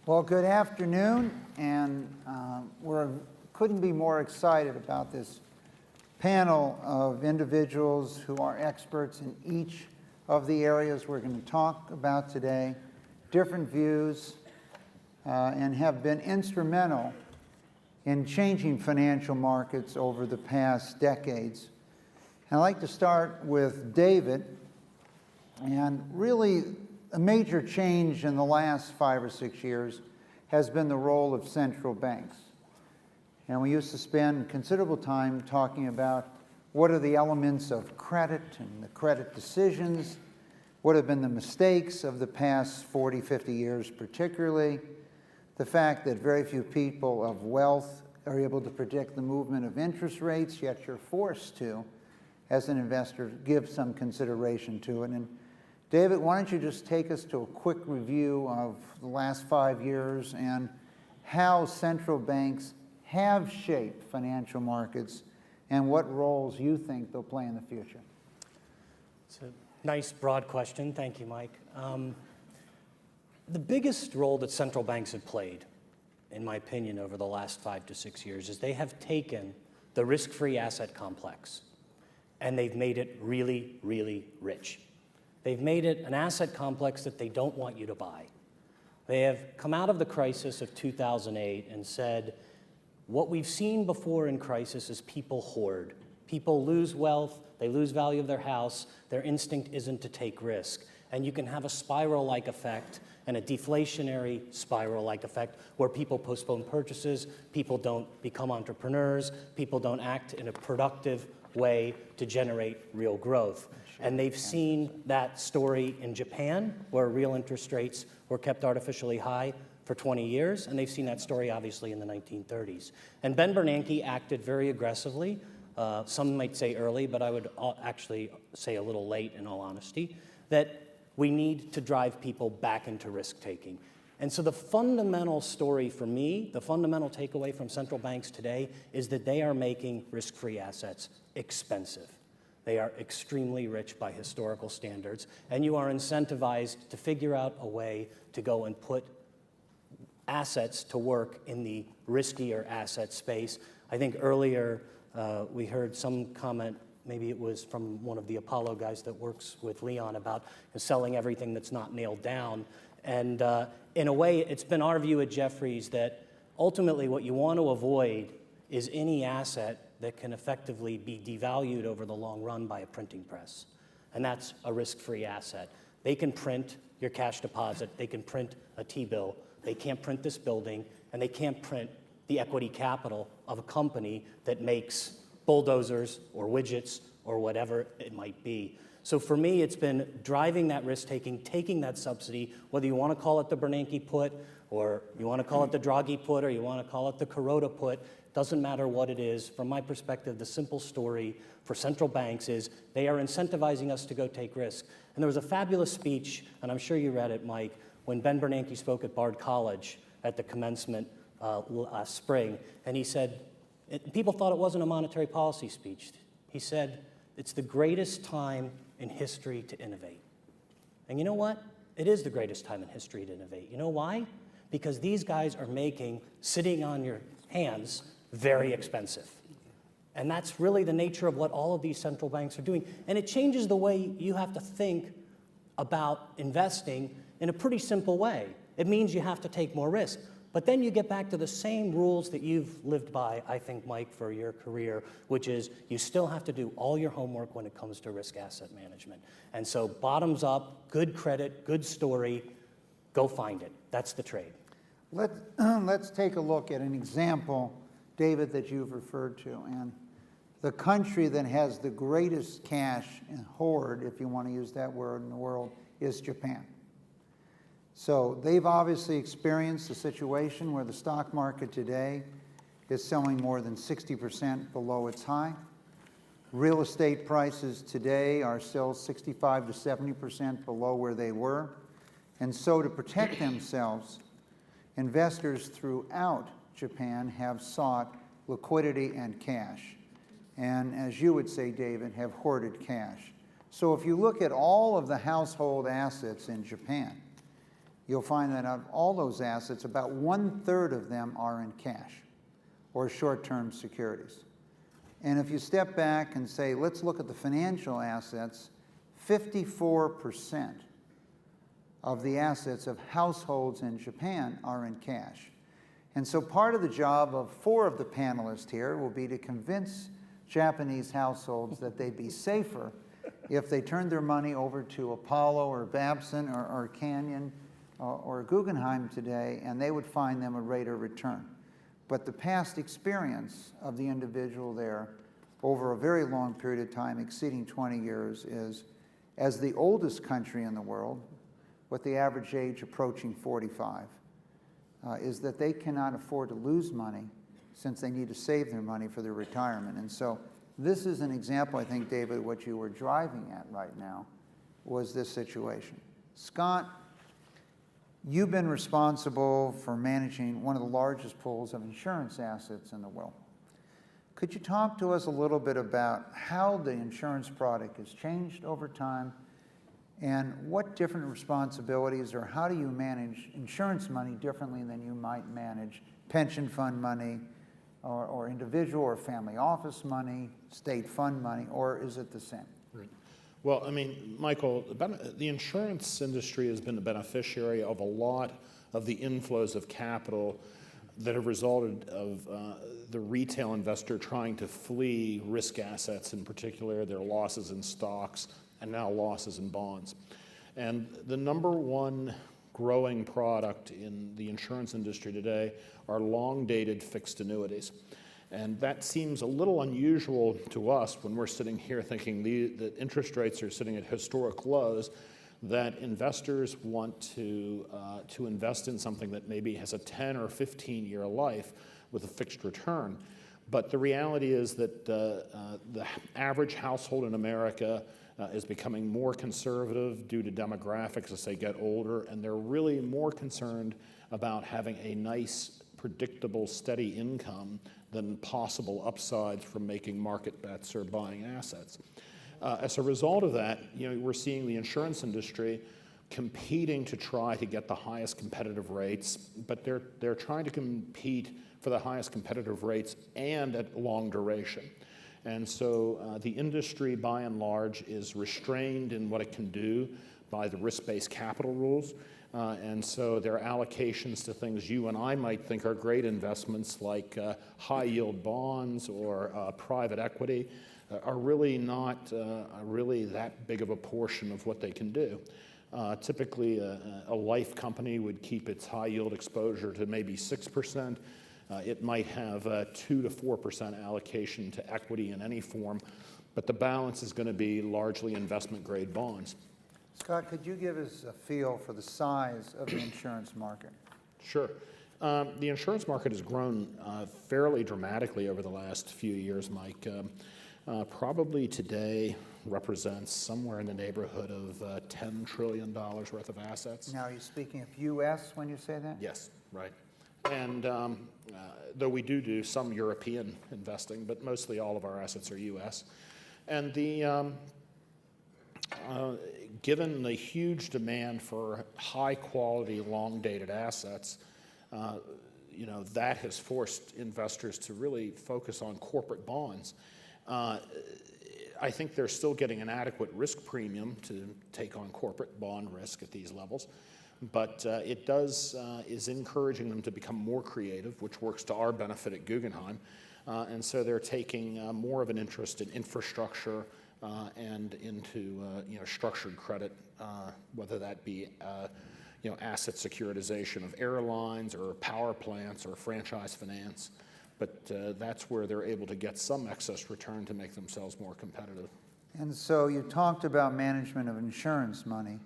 Well, good afternoon, and we couldn't be more excited about this panel of individuals who are experts in each of the areas we're going to talk about today, different views, and have been instrumental in changing financial markets over the past decades. And I'd like to start with David, and really a major change in the last 5 or 6 years has been the role of central banks. And we used to spend considerable time talking about what are the elements of credit and the credit decisions, what have been the mistakes of the past 40, 50 years particularly, the fact that very few people of wealth are able to predict the movement of interest rates, yet you're forced to, as an investor, give some consideration to it. And David, why don't you just take us to a quick review of the last 5 years and how central banks have shaped financial markets and what roles you think they'll play in the future? It's a nice, broad question. Thank you, Mike. The biggest role that central banks have played, in my opinion, over the last 5 to 6 years is they have taken the risk-free asset complex and they've made it really, really rich. They've made it an asset complex that they don't want you to buy. They have come out of the crisis of 2008 and said, what we've seen before in crisis is people hoard. People lose wealth, they lose value of their house, their instinct isn't to take risk. And you can have a spiral-like effect and a deflationary spiral-like effect where people postpone purchases, people don't become entrepreneurs, people don't act in a productive way to generate real growth. And they've seen that story in Japan, where real interest rates were kept artificially high for 20 years, and they've seen that story obviously in the 1930s. And Ben Bernanke acted very aggressively, some might say early, but I would actually say a little late in all honesty, that we need to drive people back into risk-taking. And so the fundamental story for me, the fundamental takeaway from central banks today is that they are making risk-free assets expensive. They are extremely rich by historical standards, and you are incentivized to figure out a way to go and put assets to work in the riskier asset space. I think earlier we heard some comment, maybe it was from one of the Apollo guys that works with Leon, about selling everything that's not nailed down. And in a way, it's been our view at Jefferies that ultimately what you want to avoid is any asset that can effectively be devalued over the long run by a printing press. And that's a risk-free asset. They can print your cash deposit, they can print a T-bill, they can't print this building, and they can't print the equity capital of a company that makes bulldozers or widgets or whatever it might be. So for me, it's been driving that risk-taking, taking that subsidy, whether you want to call it the Bernanke put, or you want to call it the Draghi put, or you want to call it the Kuroda put, doesn't matter what it is. From my perspective, the simple story for central banks is they are incentivizing us to go take risk. And there was a fabulous speech, and I'm sure you read it, Mike, when Ben Bernanke spoke at Bard College at the commencement last spring, and he said, people thought it wasn't a monetary policy speech. He said, it's the greatest time in history to innovate. And you know what? It is the greatest time in history to innovate. You know why? Because these guys are making sitting on your hands very expensive. And that's really the nature of what all of these central banks are doing. And it changes the way you have to think about investing in a pretty simple way. It means you have to take more risk. But then you get back to the same rules that you've lived by, I think, Mike, for your career, which is you still have to do all your homework when it comes to risk asset management. And so bottoms up, good credit, good story, go find it. That's the trade. Let's take a look at an example, David, that you've referred to. And the country that has the greatest cash and hoard, if you want to use that word, in the world is Japan. So they've obviously experienced a situation where the stock market today is selling more than 60% below its high. Real estate prices today are still 65 to 70% below where they were. And so to protect themselves, investors throughout Japan have sought liquidity and cash. And as you would say, David, have hoarded cash. So if you look at all of the household assets in Japan, you'll find that out of all those assets, about 1/3 of them are in cash or short-term securities. And if you step back and say, let's look at the financial assets, 54% of the assets of households in Japan are in cash. And so part of the job of 4 of the panelists here will be to convince Japanese households that they'd be safer if they turned their money over to Apollo or Babson or Canyon or Guggenheim today, and they would find them a rate of return. But the past experience of the individual there over a very long period of time, exceeding 20 years, is, as the oldest country in the world, with the average age approaching 45, is that they cannot afford to lose money since they need to save their money for their retirement. And so this is an example, I think, David, what you were driving at right now was this situation. Scott, you've been responsible for managing one of the largest pools of insurance assets in the world. Could you talk to us a little bit about how the insurance product has changed over time, and what different responsibilities, or how do you manage insurance money differently than you might manage pension fund money, or individual or family office money, state fund money, or is it the same? Right. Well, I mean, Michael, the insurance industry has been the beneficiary of a lot of the inflows of capital that have resulted of the retail investor trying to flee risk assets, in particular their losses in stocks and now losses in bonds. And the number one growing product in the insurance industry today are long-dated fixed annuities. And that seems a little unusual to us when we're sitting here thinking that interest rates are sitting at historic lows, that investors want to invest in something that maybe has a 10 or 15-year life with a fixed return. But the reality is that the average household in America is becoming more conservative due to demographics as they get older, and they're really more concerned about having a nice, predictable, steady income than possible upsides from making market bets or buying assets. As a result of that, we're seeing the insurance industry competing to try to get the highest competitive rates, but they're trying to compete for the highest competitive rates and at long duration. And so the industry, by and large, is restrained in what it can do by the risk-based capital rules. And so their allocations to things you and I might think are great investments, like high-yield bonds or private equity, are really not really that big of a portion of what they can do. Typically, a life company would keep its high-yield exposure to maybe 6%. It might have a 2 to 4% allocation to equity in any form, but the balance is going to be largely investment-grade bonds. Scott, could you give us a feel for the size of the insurance market? Sure. The insurance market has grown fairly dramatically over the last few years, Mike. Probably today represents somewhere in the neighborhood of $10 trillion worth of assets. Now, are you speaking of U.S. when you say that? Yes, right. And though we do some European investing, but mostly all of our assets are U.S. And given the huge demand for high-quality, long-dated assets, that has forced investors to really focus on corporate bonds. I think they're still getting an adequate risk premium to take on corporate bond risk at these levels, but it is encouraging them to become more creative, which works to our benefit at Guggenheim, and so they're taking more of an interest in infrastructure and into structured credit, whether that be asset securitization of airlines or power plants or franchise finance. But that's where they're able to get some excess return to make themselves more competitive. And so you talked about management of insurance money.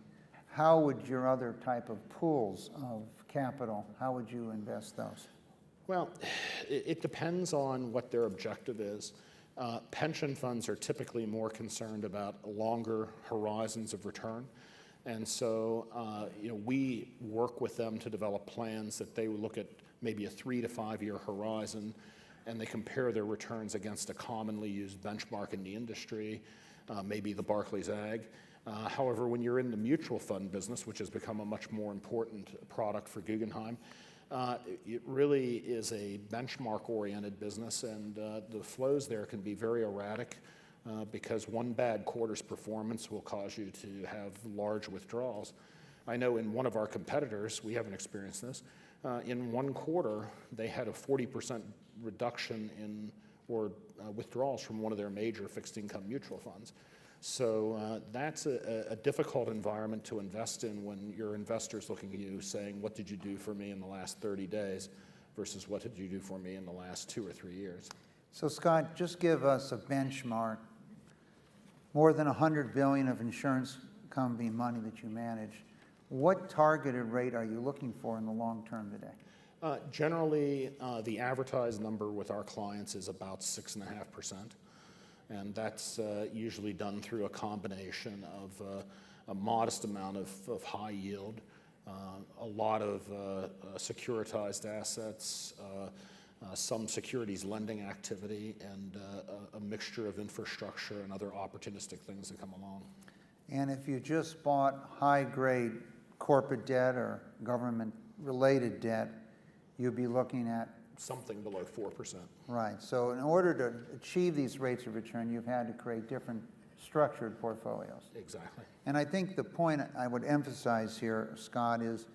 How would your other type of pools of capital, how would you invest those? Well, it depends on what their objective is. Pension funds are typically more concerned about longer horizons of return. And so we work with them to develop plans that they would look at maybe a 3 to 5 year horizon, and they compare their returns against a commonly used benchmark in the industry, maybe the Barclays Agg, However, when you're in the mutual fund business, which has become a much more important product for Guggenheim, it really is a benchmark-oriented business, and the flows there can be very erratic because one bad quarter's performance will cause you to have large withdrawals. I know in one of our competitors, we haven't experienced this, in one quarter, they had a 40% reduction in withdrawals from one of their major fixed income mutual funds. So that's a difficult environment to invest in when your investor's looking at you saying, what did you do for me in the last 30 days versus what did you do for me in the last 2 or 3 years? So Scott, just give us a benchmark. More than $100 billion of insurance company money that you manage. What targeted rate are you looking for in the long term today? Generally, the advertised number with our clients is about 6.5%. And that's usually done through a combination of a modest amount of high yield, a lot of securitized assets, some securities lending activity, and a mixture of infrastructure and other opportunistic things that come along. And if you just bought high-grade corporate debt or government-related debt, you'd be looking at something below 4%. Right. So in order to achieve these rates of return, you've had to create different structured portfolios. Exactly. And I think the point I would emphasize here, Scott, is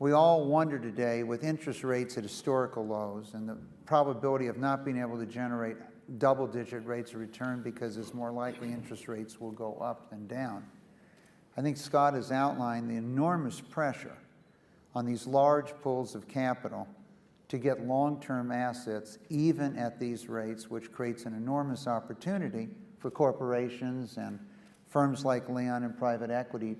we all wonder today, with interest rates at historical lows and the probability of not being able to generate double-digit rates of return because it's more likely interest rates will go up than down. I think Scott has outlined the enormous pressure on these large pools of capital to get long-term assets even at these rates, which creates an enormous opportunity for corporations and firms like Leon and private equity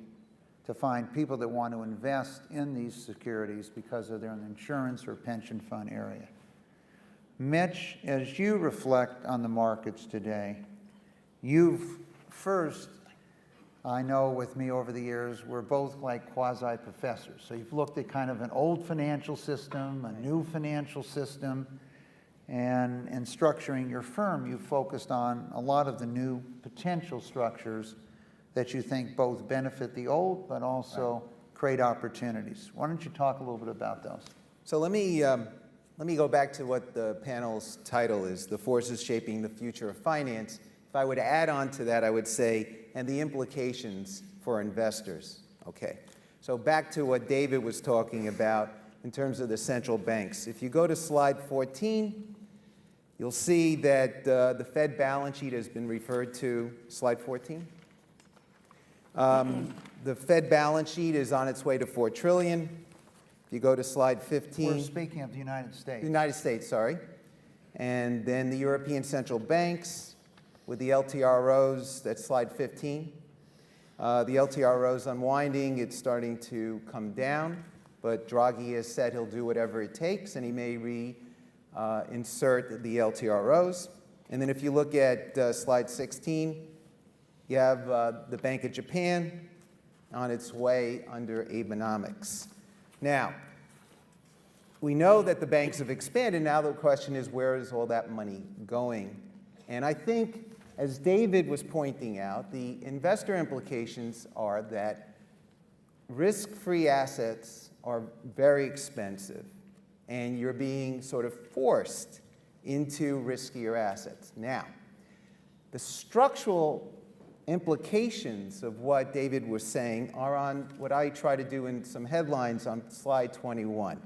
to find people that want to invest in these securities because of their insurance or pension fund area. Mitch, as you reflect on the markets today, you've first, I know with me over the years, we're both like quasi-professors. So you've looked at kind of an old financial system, a new financial system, and in structuring your firm, you focused on a lot of the new potential structures that you think both benefit the old, but also create opportunities. Why don't you talk a little bit about those? So let me go back to what the panel's title is, The Forces Shaping the Future of Finance. If I would add on to that, I would say, and the implications for investors. Okay, so back to what David was talking about in terms of the central banks. If you go to slide 14, you'll see that the Fed balance sheet has been referred to. Slide 14. The Fed balance sheet is on its way to $4 trillion. If you go to slide 15. We're speaking of the United States. The United States, sorry. And then the European central banks with the LTROs, that's slide 15. The LTRO's unwinding, it's starting to come down, but Draghi has said he'll do whatever it takes, and he may reinsert the LTROs. And then if you look at slide 16, you have the Bank of Japan on its way under Abenomics. Now, we know that the banks have expanded. Now the question is, where is all that money going? And I think, as David was pointing out, the investor implications are that risk-free assets are very expensive, and you're being sort of forced into riskier assets. Now, the structural implications of what David was saying are on what I try to do in some headlines on slide 21.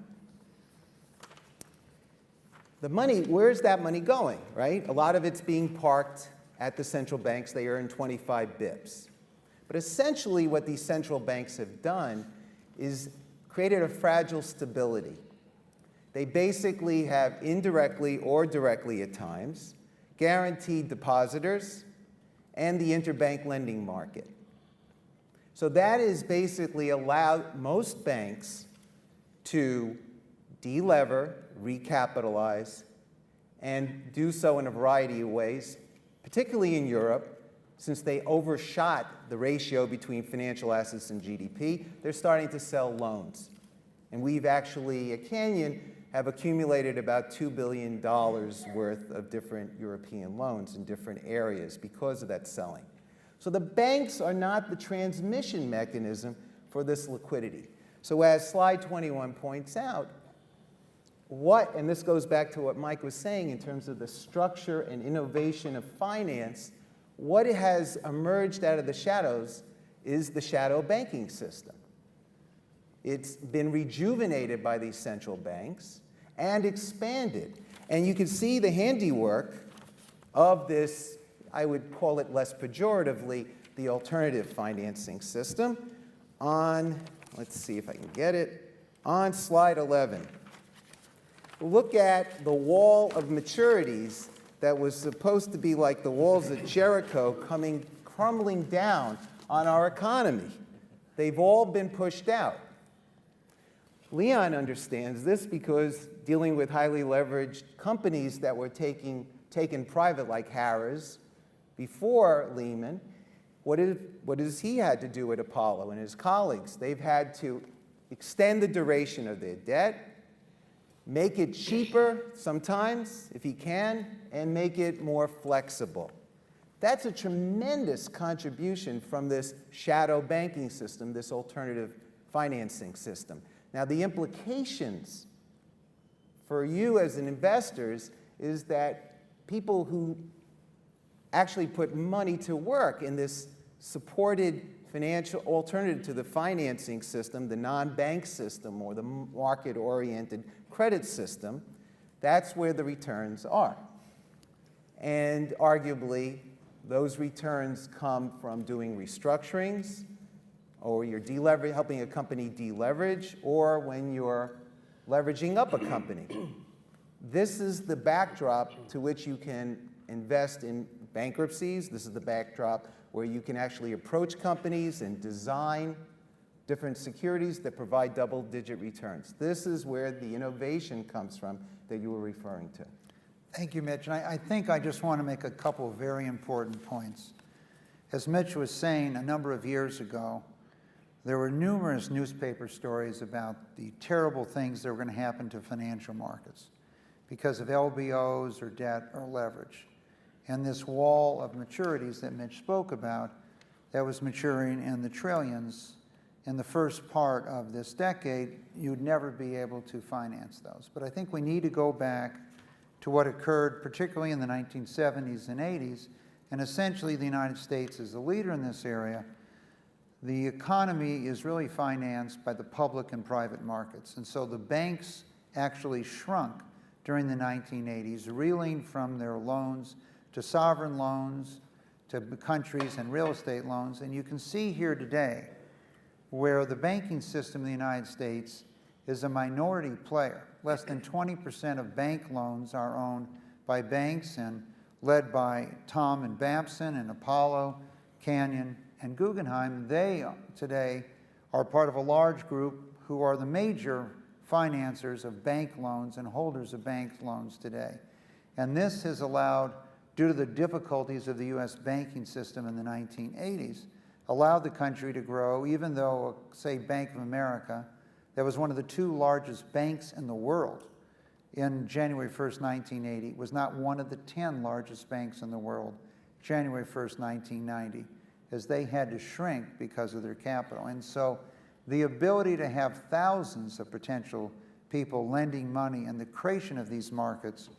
The money, where's that money going, right? A lot of it's being parked at the central banks. They earn 25 bips. But essentially what these central banks have done is created a fragile stability. They basically have indirectly or directly at times guaranteed depositors and the interbank lending market. So that is basically allowed most banks to delever, recapitalize, and do so in a variety of ways, particularly in Europe. Since they overshot the ratio between financial assets and GDP, they're starting to sell loans. And we've actually, at Canyon, have accumulated about $2 billion worth of different European loans in different areas because of that selling. So the banks are not the transmission mechanism for this liquidity. So as slide 21 points out, and this goes back to what Mike was saying in terms of the structure and innovation of finance, what has emerged out of the shadows is the shadow banking system. It's been rejuvenated by these central banks and expanded. And you can see the handiwork of this, I would call it less pejoratively, the alternative financing system on, let's see if I can get it, on slide 11. Look at the wall of maturities that was supposed to be like the walls of Jericho crumbling down on our economy. They've all been pushed out. Leon understands this because dealing with highly leveraged companies that were taken private, like Harrah's, before Lehman, what has he had to do with Apollo and his colleagues? They've had to extend the duration of their debt, make it cheaper sometimes, if he can, and make it more flexible. That's a tremendous contribution from this shadow banking system, this alternative financing system. Now, the implications for you as an investors is that people who actually put money to work in this supported financial alternative to the financing system, the non-bank system or the market-oriented credit system, that's where the returns are. And arguably, those returns come from doing restructurings, or you're helping a company deleverage, or when you're leveraging up a company. This is the backdrop to which you can invest in bankruptcies. This is the backdrop where you can actually approach companies and design different securities that provide double-digit returns. This is where the innovation comes from that you were referring to. Thank you, Mitch. And I think I just want to make a couple of very important points. As Mitch was saying, a number of years ago, there were numerous newspaper stories about the terrible things that were going to happen to financial markets because of LBOs or debt or leverage. And this wall of maturities that Mitch spoke about that was maturing in the trillions in the first part of this decade, you'd never be able to finance those. But I think we need to go back to what occurred particularly in the 1970s and 80s, and essentially the United States is the leader in this area. The economy is really financed by the public and private markets. And so the banks actually shrunk during the 1980s, reeling from their loans to sovereign loans, to countries and real estate loans. And you can see here today where the banking system in the United States is a minority player. Less than 20% of bank loans are owned by banks and led by Tom and Babson and Apollo, Canyon, and Guggenheim. They today are part of a large group who are the major financiers of bank loans and holders of bank loans today. And this has allowed, due to the difficulties of the U.S. banking system in the 1980s, allowed the country to grow, even though, say, Bank of America, that was one of the two largest banks in the world in January 1st, 1980, was not one of the 10 largest banks in the world January 1st, 1990, as they had to shrink because of their capital. And so the ability to have thousands of potential people lending money and the creation of these markets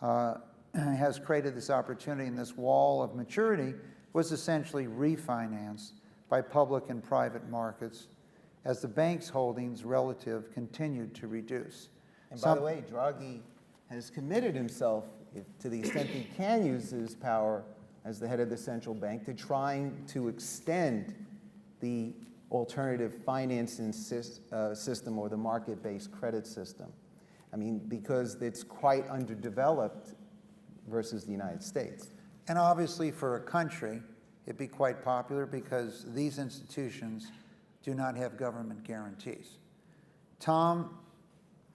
has created this opportunity, and this wall of maturity was essentially refinanced by public and private markets as the bank's holdings relative continued to reduce. And by the way, Draghi has committed himself, to the extent he can use his power as the head of the central bank, to trying to extend the alternative financing system or the market-based credit system. I mean, because it's quite underdeveloped versus the United States. And obviously for a country, it'd be quite popular because these institutions do not have government guarantees. Tom,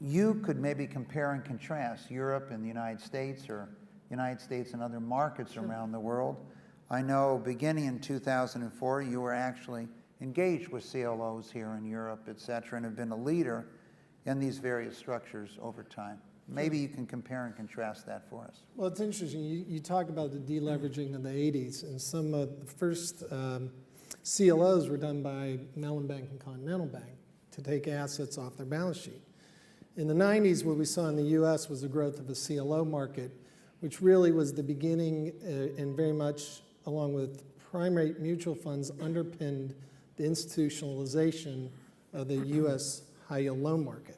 you could maybe compare and contrast Europe and the United States, or United States and other markets around the world. I know beginning in 2004, you were actually engaged with CLOs here in Europe, et cetera, and have been a leader in these various structures over time. Maybe you can compare and contrast that for us. Well, it's interesting. You talk about the deleveraging of the 80s, and some of the first CLOs were done by Mellon Bank and Continental Bank to take assets off their balance sheet. In the 90s, what we saw in the U.S. was the growth of a CLO market, which really was the beginning and very much, along with primary mutual funds, underpinned the institutionalization of the U.S. high-yield loan market.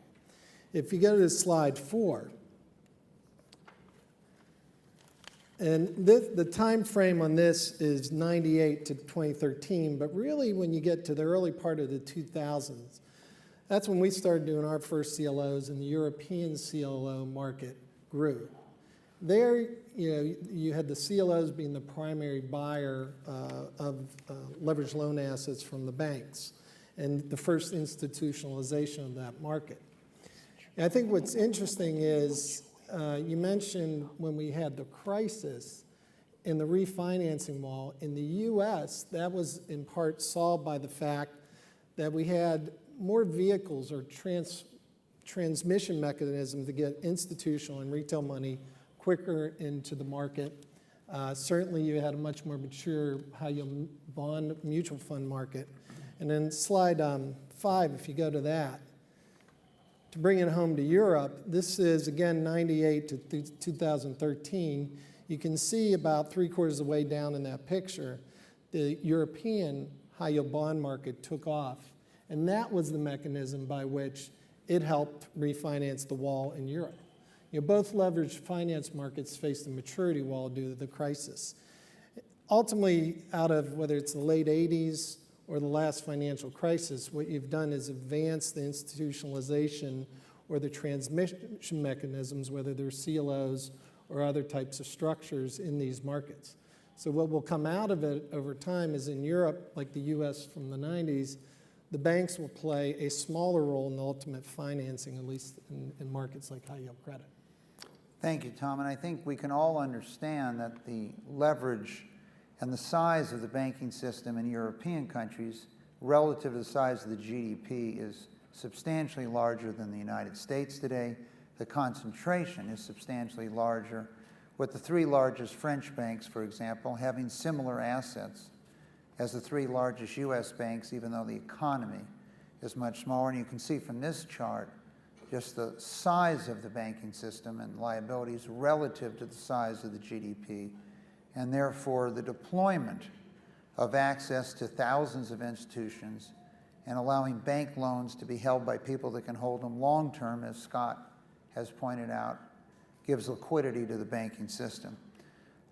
If you go to slide 4, and the time frame on this is 98 to 2013, but really when you get to the early part of the 2000s, that's when we started doing our first CLOs, and the European CLO market grew. There, you had the CLOs being the primary buyer of leveraged loan assets from the banks, and the first institutionalization of that market. And I think what's interesting is you mentioned when we had the crisis in the refinancing wall in the U.S., that was in part solved by the fact that we had more vehicles or transmission mechanisms to get institutional and retail money quicker into the market. Certainly you had a much more mature high-yield bond mutual fund market. And then slide 5, if you go to that, to bring it home to Europe, this is again 98 to 2013. You can see about 3/4 of the way down in that picture, the European high-yield bond market took off. And that was the mechanism by which it helped refinance the wall in Europe. Both leveraged finance markets faced a maturity wall due to the crisis. Ultimately, out of whether it's the late 80s or the last financial crisis, what you've done is advance the institutionalization or the transmission mechanisms, whether they're CLOs or other types of structures in these markets. So what will come out of it over time is in Europe, like the US from the 90s, the banks will play a smaller role in the ultimate financing, at least in markets like high-yield credit. Thank you, Tom. And I think we can all understand that the leverage and the size of the banking system in European countries relative to the size of the GDP is substantially larger than the United States today. The concentration is substantially larger, with the 3 largest French banks, for example, having similar assets as the 3 largest U.S. banks, even though the economy is much smaller. And you can see from this chart just the size of the banking system and liabilities relative to the size of the GDP, and therefore the deployment of access to thousands of institutions and allowing bank loans to be held by people that can hold them long-term, as Scott has pointed out, gives liquidity to the banking system.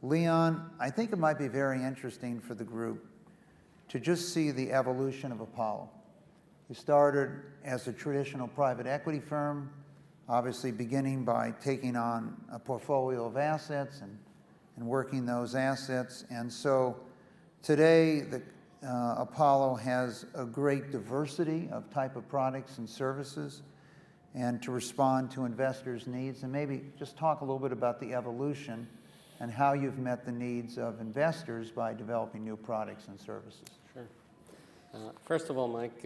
Leon, I think it might be very interesting for the group to just see the evolution of Apollo. You started as a traditional private equity firm, obviously beginning by taking on a portfolio of assets and working those assets. And so today, Apollo has a great diversity of type of products and services and to respond to investors' needs. And maybe just talk a little bit about the evolution and how you've met the needs of investors by developing new products and services. Sure. First of all, Mike,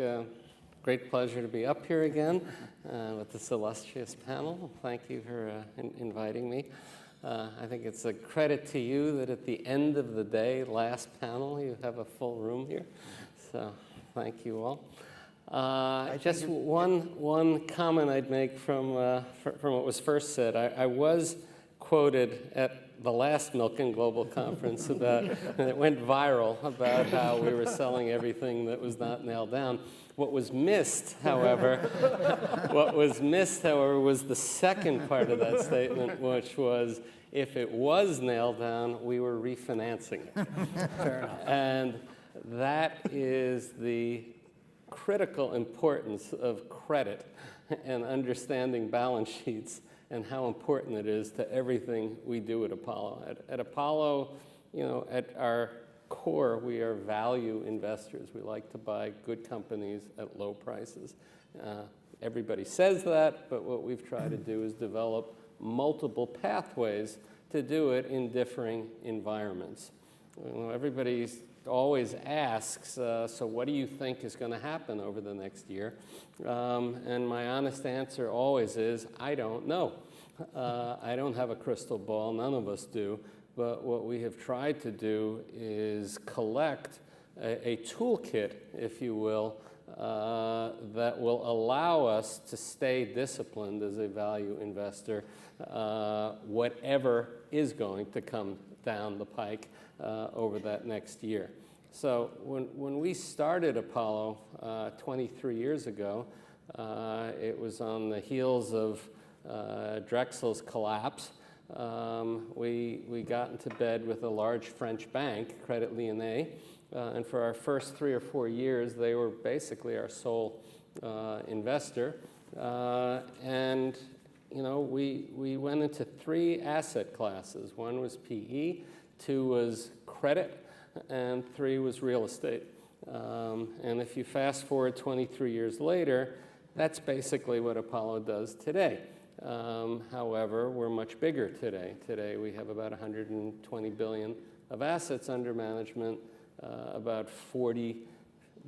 great pleasure to be up here again with this illustrious panel. Thank you for inviting me. I think it's a credit to you that at the end of the day, last panel, you have a full room here. So thank you all. Just one comment I'd make from what was first said. I was quoted at the last Milken Global Conference about, and it went viral, about how we were selling everything that was not nailed down. What was missed, however, was the second part of that statement, which was, if it was nailed down, we were refinancing it. Fair enough. And that is the critical importance of credit and understanding balance sheets and how important it is to everything we do at Apollo. At Apollo, at our core, we are value investors. We like to buy good companies at low prices. Everybody says that, but what we've tried to do is develop multiple pathways to do it in differing environments. Everybody always asks, so what do you think is going to happen over the next year? And my honest answer always is, I don't know. I don't have a crystal ball, none of us do, but what we have tried to do is collect a toolkit, if you will, that will allow us to stay disciplined as a value investor, whatever is going to come down the pike over that next year. So when we started Apollo 23 years ago, it was on the heels of Drexel's collapse. We got into bed with a large French bank, Credit Lyonnais, and for our first 3 or 4 years, they were basically our sole investor. And you know, we went into 3 asset classes. 1 was PE, 2 was credit, and 3 was real estate. And if you fast forward 23 years later, that's basically what Apollo does today. However, we're much bigger today. Today we have about 120 billion of assets under management. About 40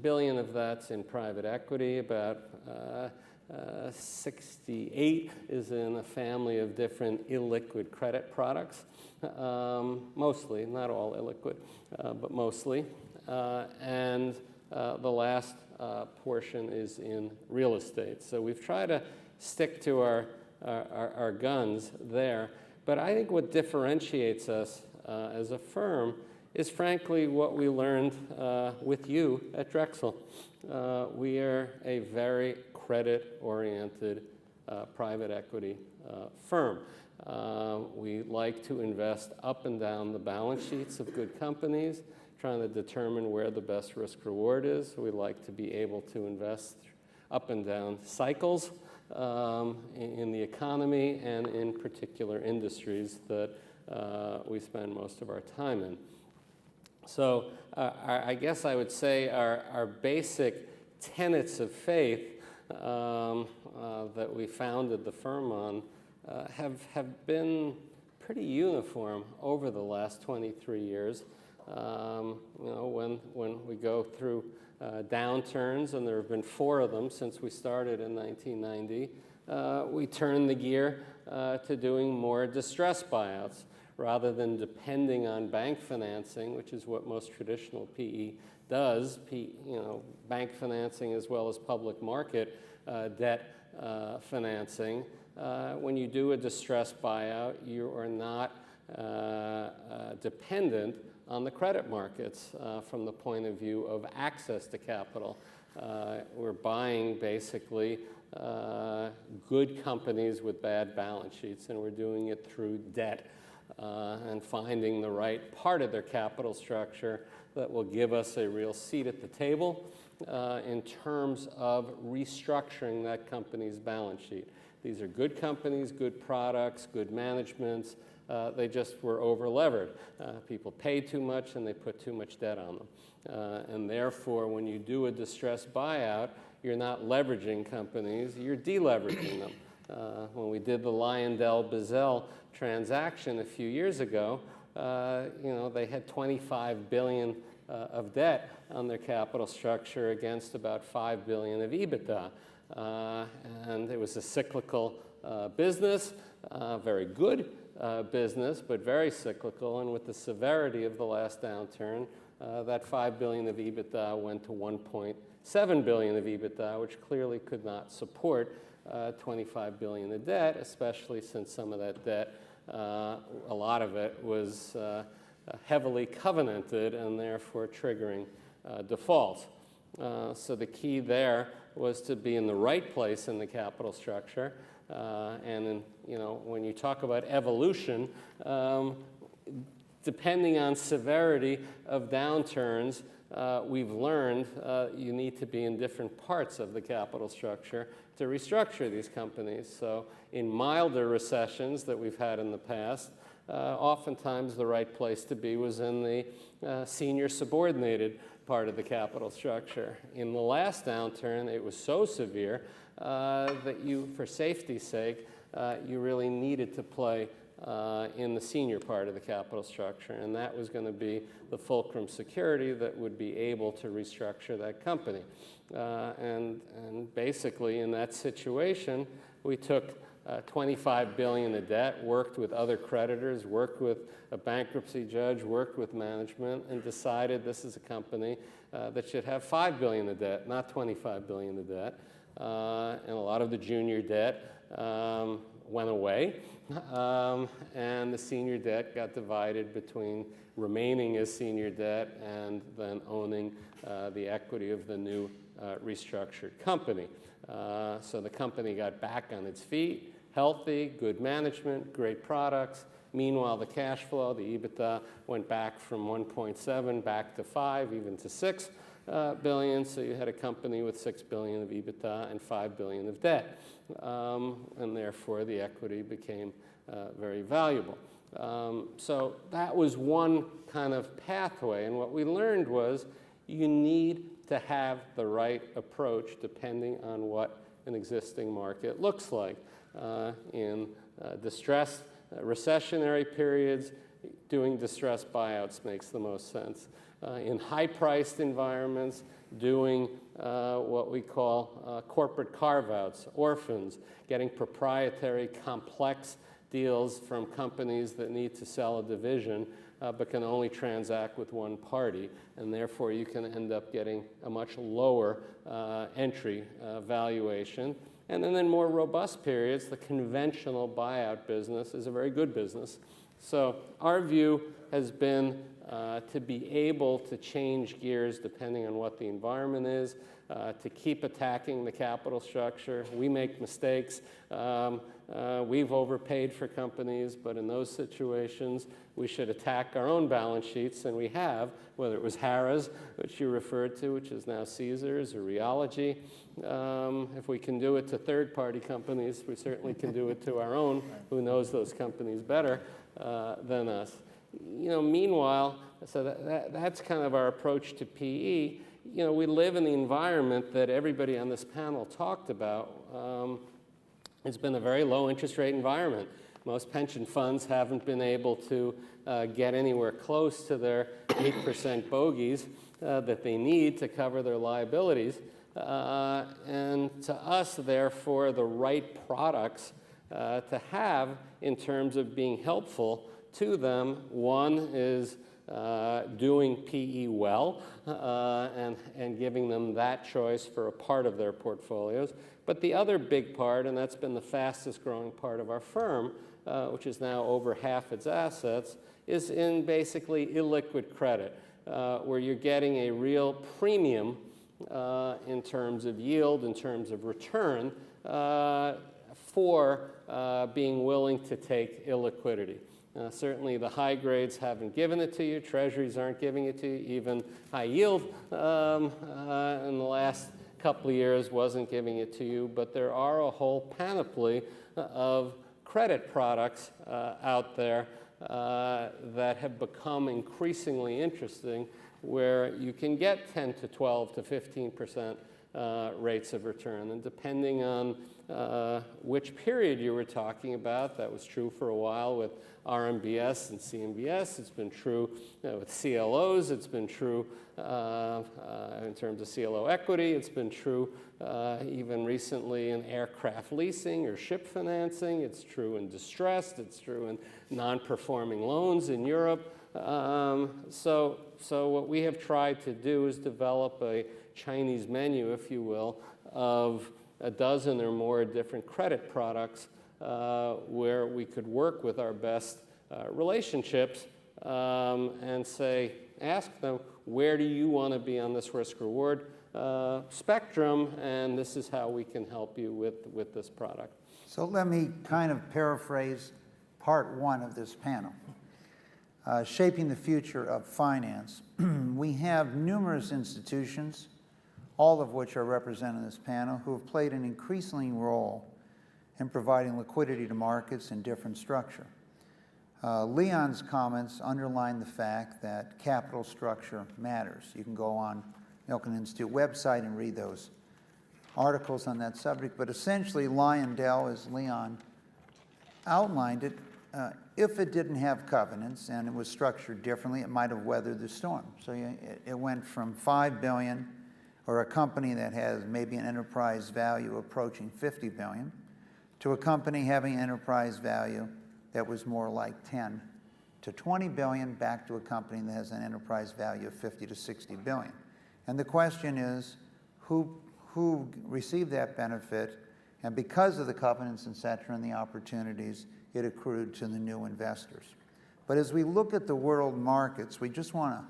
billion of that's in private equity. About 68 is in a family of different illiquid credit products. Mostly, not all illiquid, but mostly. And the last portion is in real estate. So we've tried to stick to our guns there. But I think what differentiates us as a firm is frankly what we learned with you at Drexel. We are a very credit-oriented private equity firm. We like to invest up and down the balance sheets of good companies, trying to determine where the best risk-reward is. We like to be able to invest up and down cycles in the economy and in particular industries that we spend most of our time in. So I guess I would say our basic tenets of faith that we founded the firm on have been pretty uniform over the last 23 years. You know, when we go through downturns, and there have been 4 of them since we started in 1990, we turn the gear to doing more distressed buyouts. Rather than depending on bank financing, which is what most traditional PE does, bank financing as well as public market debt financing. When you do a distressed buyout, you are not dependent on the credit markets from the point of view of access to capital. We're buying basically good companies with bad balance sheets, and we're doing it through debt. And finding the right part of their capital structure that will give us a real seat at the table in terms of restructuring that company's balance sheet. These are good companies, good products, good managements. They just were over-levered. People paid too much and they put too much debt on them. And therefore, when you do a distressed buyout, you're not leveraging companies, you're deleveraging them. When we did the Lyondell-Bazell transaction a few years ago, they had 25 billion of debt on their capital structure against about 5 billion of EBITDA. And it was a cyclical business, very good business, but very cyclical. And with the severity of the last downturn, that 5 billion of EBITDA went to 1.7 billion of EBITDA, which clearly could not support 25 billion of debt, especially since some of that debt, a lot of it was heavily covenanted and therefore triggering default. So the key there was to be in the right place in the capital structure. And when you talk about evolution, depending on severity of downturns, we've learned you need to be in different parts of the capital structure to restructure these companies. So in milder recessions that we've had in the past, oftentimes the right place to be was in the senior subordinated part of the capital structure. In the last downturn, it was so severe that you, for safety's sake, you really needed to play in the senior part of the capital structure, and that was going to be the fulcrum security that would be able to restructure that company. And basically, in that situation, we took $25 billion of debt, worked with other creditors, worked with a bankruptcy judge, worked with management, and decided this is a company that should have $5 billion of debt, not $25 billion of debt. And a lot of the junior debt went away, and the senior debt got divided between remaining as senior debt and then owning the equity of the new restructured company. So the company got back on its feet, healthy, good management, great products. Meanwhile, the cash flow, the EBITDA, went back from 1.7 back to 5, even to 6 billion. So you had a company with 6 billion of EBITDA and 5 billion of debt. And therefore, the equity became very valuable. So that was one kind of pathway. And what we learned was you need to have the right approach depending on what an existing market looks like. In distressed recessionary periods, doing distressed buyouts makes the most sense. In high-priced environments, doing what we call corporate carve-outs, orphans, getting proprietary, complex deals from companies that need to sell a division but can only transact with one party, and therefore you can end up getting a much lower entry valuation. And then in more robust periods, the conventional buyout business is a very good business. So our view has been to be able to change gears depending on what the environment is, to keep attacking the capital structure. We make mistakes. We've overpaid for companies, but in those situations, we should attack our own balance sheets, and we have, whether it was Harrah's, which you referred to, which is now Caesars, or Rheology. If we can do it to third-party companies, we certainly can do it to our own, who knows those companies better than us. Meanwhile, so that's kind of our approach to PE. We live in the environment that everybody on this panel talked about. It's been a very low interest rate environment. Most pension funds haven't been able to get anywhere close to their 8% bogeys that they need to cover their liabilities. And to us, therefore, the right products to have in terms of being helpful to them, one is doing PE well and giving them that choice for a part of their portfolios. But the other big part, and that's been the fastest growing part of our firm, which is now over half its assets, is in basically illiquid credit, where you're getting a real premium in terms of yield, in terms of return, for being willing to take illiquidity. Certainly the high grades haven't given it to you, treasuries aren't giving it to you, even high yield in the last couple of years wasn't giving it to you, but there are a whole panoply of credit products out there that have become increasingly interesting, where you can get 10 to 12 to 15% rates of return. And depending on which period you were talking about, that was true for a while with RMBS and CMBS. It's been true with CLOs. It's been true in terms of CLO equity. It's been true even recently in aircraft leasing or ship financing. It's true in distressed. It's true in non-performing loans in Europe. So what we have tried to do is develop a Chinese menu, if you will, of a dozen or more different credit products where we could work with our best relationships and ask them, where do you want to be on this risk-reward spectrum, and this is how we can help you with this product. So let me kind of paraphrase part one of this panel. Shaping the future of finance. We have numerous institutions, all of which are represented in this panel, who have played an increasing role in providing liquidity to markets in different structure. Leon's comments underline the fact that capital structure matters. You can go on Milken Institute website and read those articles on that subject, but essentially Lyondell, as Leon outlined it, if it didn't have covenants and it was structured differently, it might have weathered the storm. So it went from $5 billion, or a company that has maybe an enterprise value approaching $50 billion, to a company having enterprise value that was more like 10 to 20 billion back to a company that has an enterprise value of 50 to 60 billion. And the question is, who received that benefit? And because of the covenants, et cetera, and the opportunities, it accrued to the new investors. But as we look at the world markets, we just want to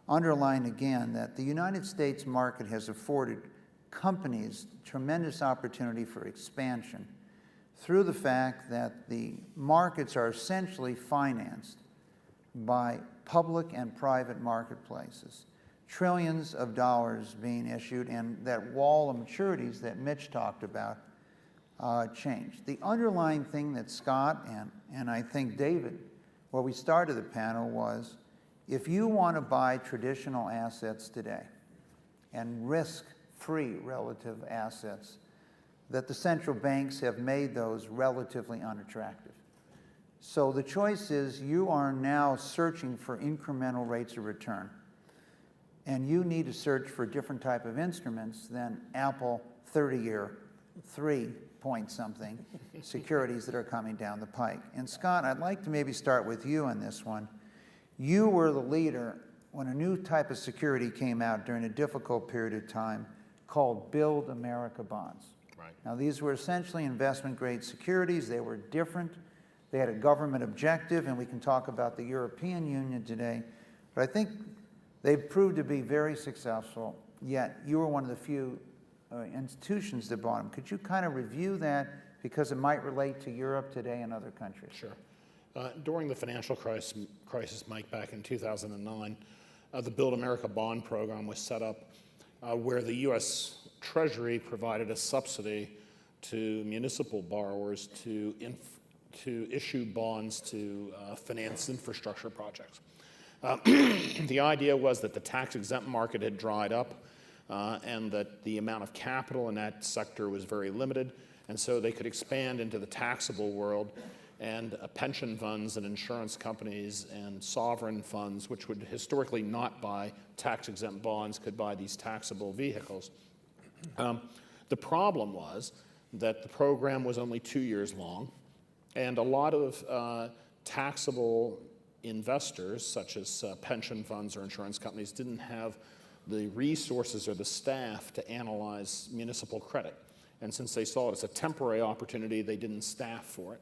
underline again that the United States market has afforded companies tremendous opportunity for expansion through the fact that the markets are essentially financed by public and private marketplaces. Trillions of dollars being issued, and that wall of maturities that Mitch talked about changed. The underlying thing that Scott and I think David, where we started the panel, was if you want to buy traditional assets today and risk-free relative assets, that the central banks have made those relatively unattractive. So the choice is you are now searching for incremental rates of return, and you need to search for different type of instruments than Apple 30-year, 3-point-something securities that are coming down the pike. And Scott, I'd like to maybe start with you on this one. You were the leader when a new type of security came out during a difficult period of time called Build America bonds. Right. Now, these were essentially investment-grade securities. They were different. They had a government objective, and we can talk about the European Union today. But I think they've proved to be very successful, yet you were one of the few institutions that bought them. Could you kind of review that, because it might relate to Europe today and other countries? Sure. During the financial crisis, Mike, back in 2009, the Build America bond program was set up where the U.S. Treasury provided a subsidy to municipal borrowers to issue bonds to finance infrastructure projects. The idea was that the tax-exempt market had dried up and that the amount of capital in that sector was very limited, and so they could expand into the taxable world, and pension funds and insurance companies and sovereign funds, which would historically not buy tax-exempt bonds, could buy these taxable vehicles. The problem was that the program was only 2 years long, and a lot of taxable investors, such as pension funds or insurance companies, didn't have the resources or the staff to analyze municipal credit. And since they saw it as a temporary opportunity, they didn't staff for it.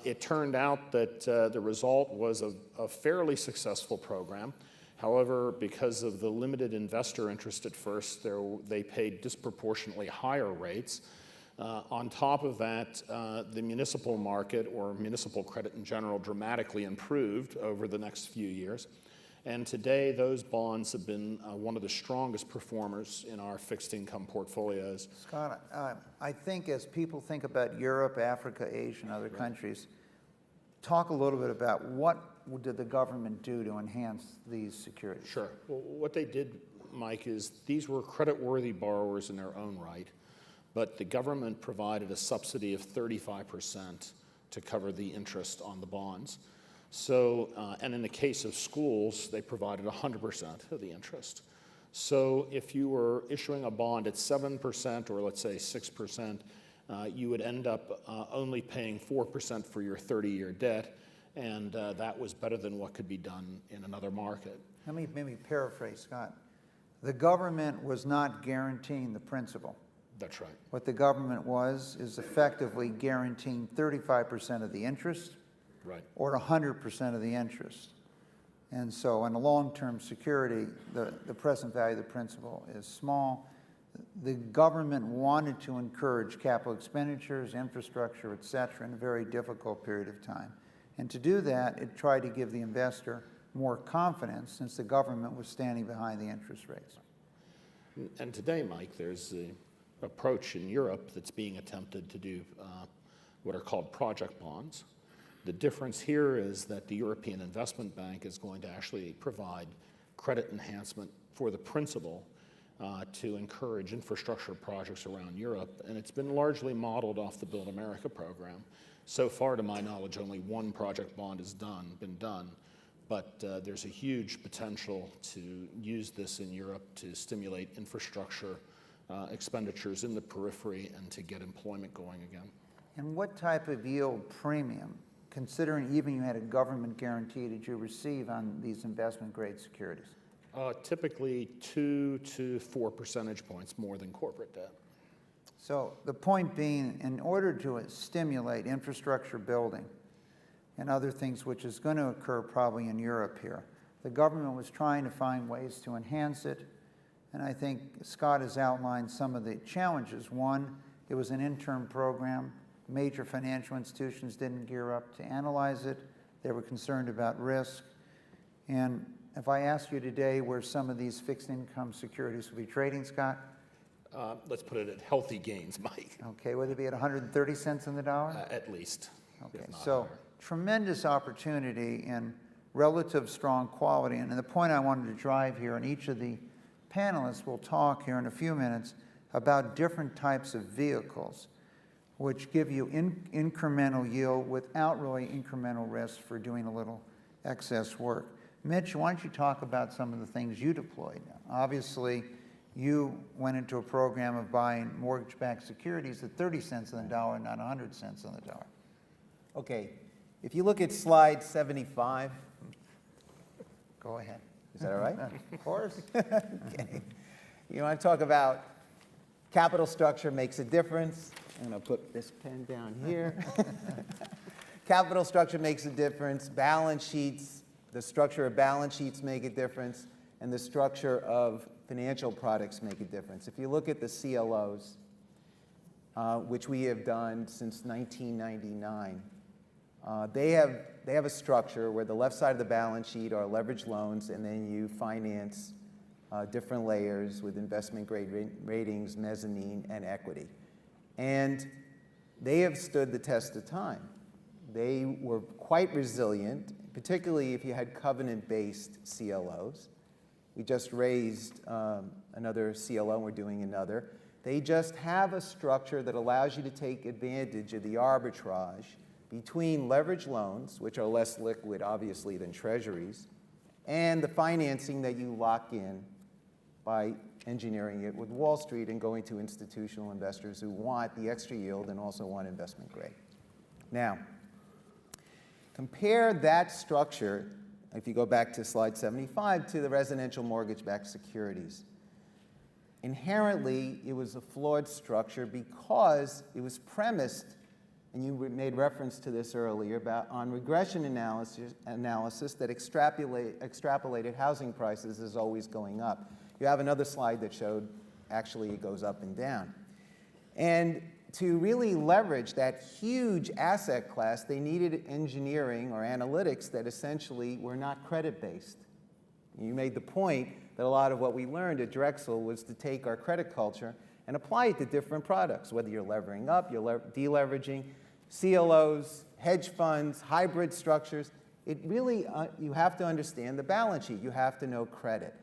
It turned out that the result was a fairly successful program. However, because of the limited investor interest at first, they paid disproportionately higher rates. On top of that, the municipal market, or municipal credit in general, dramatically improved over the next few years. And today, those bonds have been one of the strongest performers in our fixed income portfolios. Scott, I think as people think about Europe, Africa, Asia, and other countries, talk a little bit about what did the government do to enhance these securities? Sure. Well, what they did, Mike, is these were credit-worthy borrowers in their own right, but the government provided a subsidy of 35% to cover the interest on the bonds. So, and in the case of schools, they provided 100% of the interest. So if you were issuing a bond at 7%, or let's say 6%, you would end up only paying 4% for your 30-year debt, and that was better than what could be done in another market. Let me maybe paraphrase, Scott. The government was not guaranteeing the principal. That's right. What the government is effectively guaranteeing 35% of the interest, Right. or 100% of the interest. And so in a long-term security, the present value of the principal is small. The government wanted to encourage capital expenditures, infrastructure, et cetera, in a very difficult period of time. And to do that, it tried to give the investor more confidence, since the government was standing behind the interest rates. And today, Mike, there's an approach in Europe that's being attempted to do what are called project bonds. The difference here is that the European Investment Bank is going to actually provide credit enhancement for the principal to encourage infrastructure projects around Europe, and it's been largely modeled off the Build America program. So far, to my knowledge, only one project bond has been done, but there's a huge potential to use this in Europe to stimulate infrastructure expenditures in the periphery and to get employment going again. And what type of yield premium, considering even you had a government guarantee, did you receive on these investment grade securities? Typically 2 to 4 percentage points more than corporate debt. So the point being, in order to stimulate infrastructure building and other things, which is going to occur probably in Europe here, the government was trying to find ways to enhance it. And I think Scott has outlined some of the challenges. One, it was an interim program. Major financial institutions didn't gear up to analyze it. They were concerned about risk. And if I ask you today where some of these fixed income securities will be trading, Scott? Let's put it at healthy gains, Mike. Okay, would it be at 130 cents on the dollar? At least. Okay, if not so higher. tremendous opportunity in relative strong quality. And the point I wanted to drive here, and each of the panelists will talk here in a few minutes about different types of vehicles which give you incremental yield without really incremental risk for doing a little excess work. Mitch, why don't you talk about some of the things you deployed? Obviously, you went into a program of buying mortgage-backed securities at 30 cents on the dollar, not 100 cents on the dollar. Okay, if you look at slide 75, Go ahead. is that all right? Of course. Okay. You want to talk about capital structure makes a difference. I'm going to put this pen down here. Capital structure makes a difference. Balance sheets, the structure of balance sheets make a difference, and the structure of financial products make a difference. If you look at the CLOs, which we have done since 1999, they have a structure where the left side of the balance sheet are leveraged loans, and then you finance different layers with investment grade ratings, mezzanine, and equity. And they have stood the test of time. They were quite resilient, particularly if you had covenant-based CLOs. We just raised another CLO, and we're doing another. They just have a structure that allows you to take advantage of the arbitrage between leveraged loans, which are less liquid, obviously, than treasuries, and the financing that you lock in by engineering it with Wall Street and going to institutional investors who want the extra yield and also want investment grade. Now, compare that structure, if you go back to slide 75, to the residential mortgage-backed securities. Inherently, it was a flawed structure because it was premised, and you made reference to this earlier, on regression analysis that extrapolated housing prices as always going up. You have another slide that showed actually it goes up and down. And to really leverage that huge asset class, they needed engineering or analytics that essentially were not credit-based. You made the point that a lot of what we learned at Drexel was to take our credit culture and apply it to different products, whether you're levering up, you're deleveraging, CLOs, hedge funds, hybrid structures. It really, you have to understand the balance sheet. You have to know credit.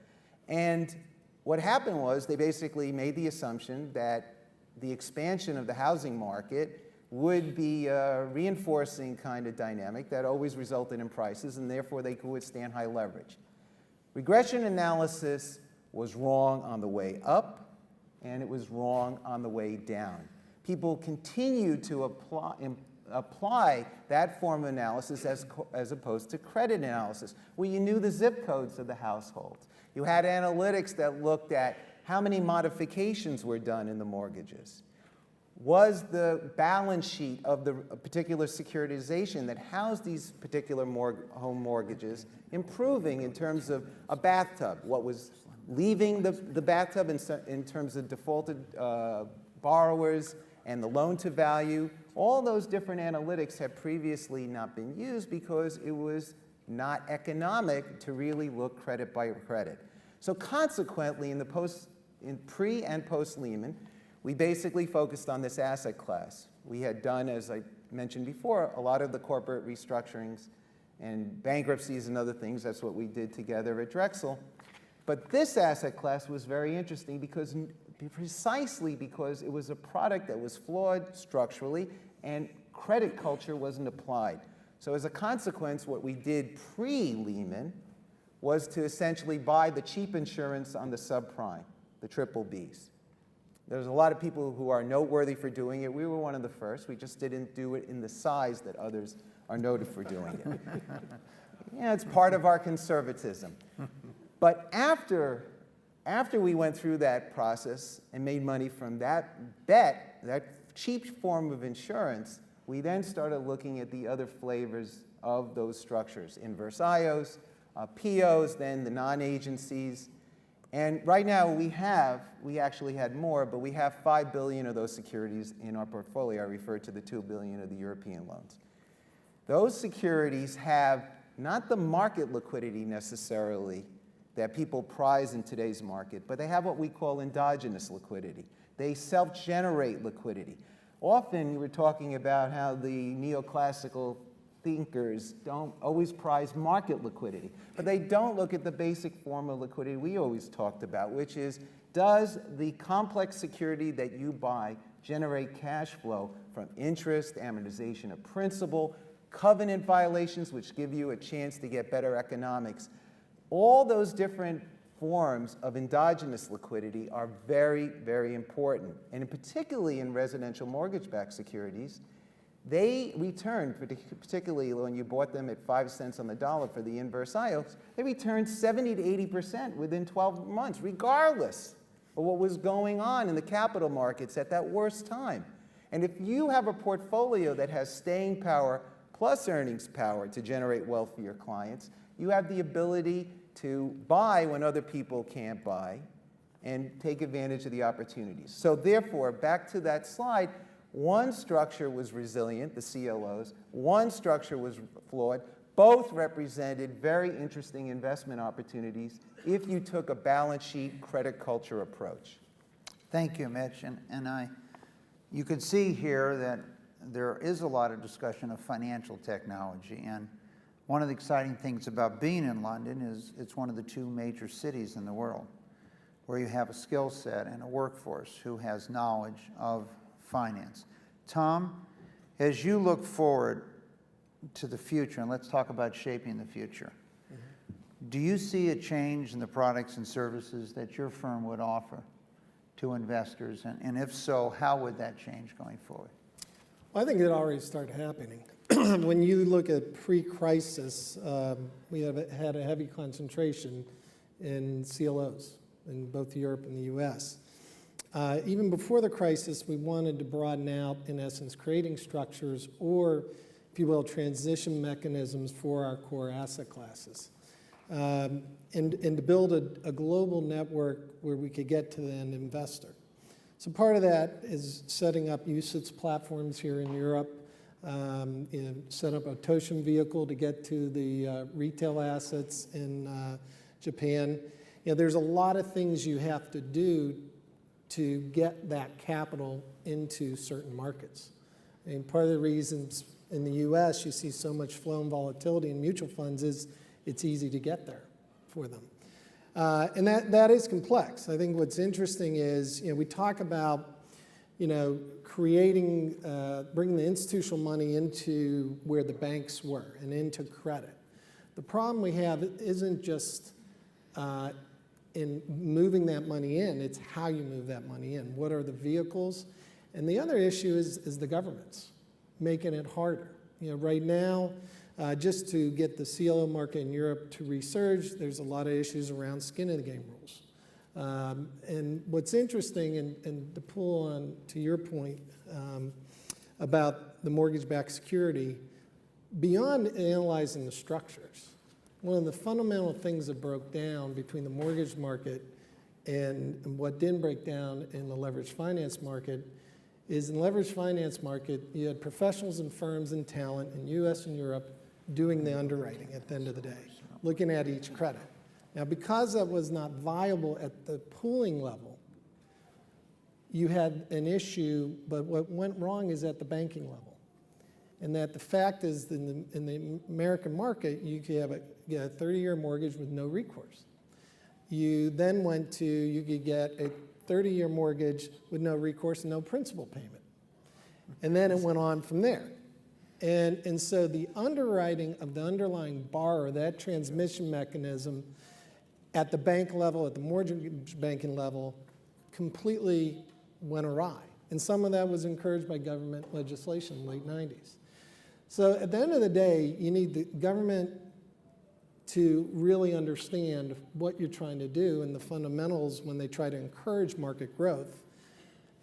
And what happened was they basically made the assumption that the expansion of the housing market would be a reinforcing kind of dynamic that always resulted in prices, and therefore they could withstand high leverage. Regression analysis was wrong on the way up, and it was wrong on the way down. People continued to apply that form of analysis as opposed to credit analysis, where you knew the zip codes of the households. You had analytics that looked at how many modifications were done in the mortgages. Was the balance sheet of the particular securitization that housed these particular home mortgages improving in terms of a bathtub? What was leaving the bathtub in terms of defaulted borrowers and the loan to value? All those different analytics had previously not been used because it was not economic to really look credit by credit. So consequently, in pre and post Lehman, we basically focused on this asset class. We had done, as I mentioned before, a lot of the corporate restructurings and bankruptcies and other things. That's what we did together at Drexel. But this asset class was very interesting precisely because it was a product that was flawed structurally and credit culture wasn't applied. So as a consequence, what we did pre-Lehman was to essentially buy the cheap insurance on the subprime, the triple Bs. There's a lot of people who are noteworthy for doing it. We were one of the first. We just didn't do it in the size that others are noted for doing it. Yeah, it's part of our conservatism. But after we went through that process and made money from that bet, that cheap form of insurance, we then started looking at the other flavors of those structures, inverse IOs, POs, then the non-agencies. And right now we actually had more, but we have 5 billion of those securities in our portfolio. I referred to the 2 billion of the European loans. Those securities have not the market liquidity necessarily that people prize in today's market, but they have what we call endogenous liquidity. They self-generate liquidity. Often you were talking about how the neoclassical thinkers don't always prize market liquidity, but they don't look at the basic form of liquidity we always talked about, which is, does the complex security that you buy generate cash flow from interest, amortization of principal, covenant violations, which give you a chance to get better economics? All those different forms of endogenous liquidity are very, very important. And particularly in residential mortgage-backed securities, they return, particularly when you bought them at 5 cents on the dollar for the inverse IOs, they returned 70 to 80% within 12 months, regardless of what was going on in the capital markets at that worst time. And if you have a portfolio that has staying power plus earnings power to generate wealth for your clients, you have the ability to buy when other people can't buy and take advantage of the opportunities. So therefore, back to that slide, one structure was resilient, the CLOs, one structure was flawed. Both represented very interesting investment opportunities if you took a balance sheet credit culture approach. Thank you, Mitch. You can see here that there is a lot of discussion of financial technology. And one of the exciting things about being in London is it's one of the 2 major cities in the world where you have a skill set and a workforce who has knowledge of finance. Tom, as you look forward to the future, and let's talk about shaping the future, do you see a change in the products and services that your firm would offer to investors? And if so, how would that change going forward? Well, I think it already started happening. When you look at pre-crisis, we had a heavy concentration in CLOs in both Europe and the US. Even before the crisis, we wanted to broaden out, in essence, creating structures or, if you will, transition mechanisms for our core asset classes. And to build a global network where we could get to the end investor. So part of that is setting up UCITS platforms here in Europe, set up a Toshin vehicle to get to the retail assets in Japan. There's a lot of things you have to do to get that capital into certain markets. And part of the reasons in the US you see so much flow and volatility in mutual funds is it's easy to get there for them. And that is complex. I think what's interesting is, we talk about, creating, bringing the institutional money into where the banks were and into credit. The problem we have isn't just in moving that money in, it's how you move that money in. What are the vehicles? And the other issue is the governments, making it harder. Right now, just to get the CLO market in Europe to resurge, there's a lot of issues around skin in the game rules. And what's interesting, and to pull on to your point about the mortgage-backed security, beyond analyzing the structures, one of the fundamental things that broke down between the mortgage market and what didn't break down in the leveraged finance market is in the leveraged finance market, you had professionals and firms and talent in US and Europe doing the underwriting at the end of the day, looking at each credit. Now, because that was not viable at the pooling level, you had an issue, but what went wrong is at the banking level. And that the fact is, in the American market, you could have a 30-year mortgage with no recourse. You then went to, you could get a 30-year mortgage with no recourse and no principal payment. And then it went on from there. And so the underwriting of the underlying borrower, that transmission mechanism at the bank level, at the mortgage banking level, completely went awry. And some of that was encouraged by government legislation in the late 90s. So at the end of the day, you need the government to really understand what you're trying to do and the fundamentals when they try to encourage market growth.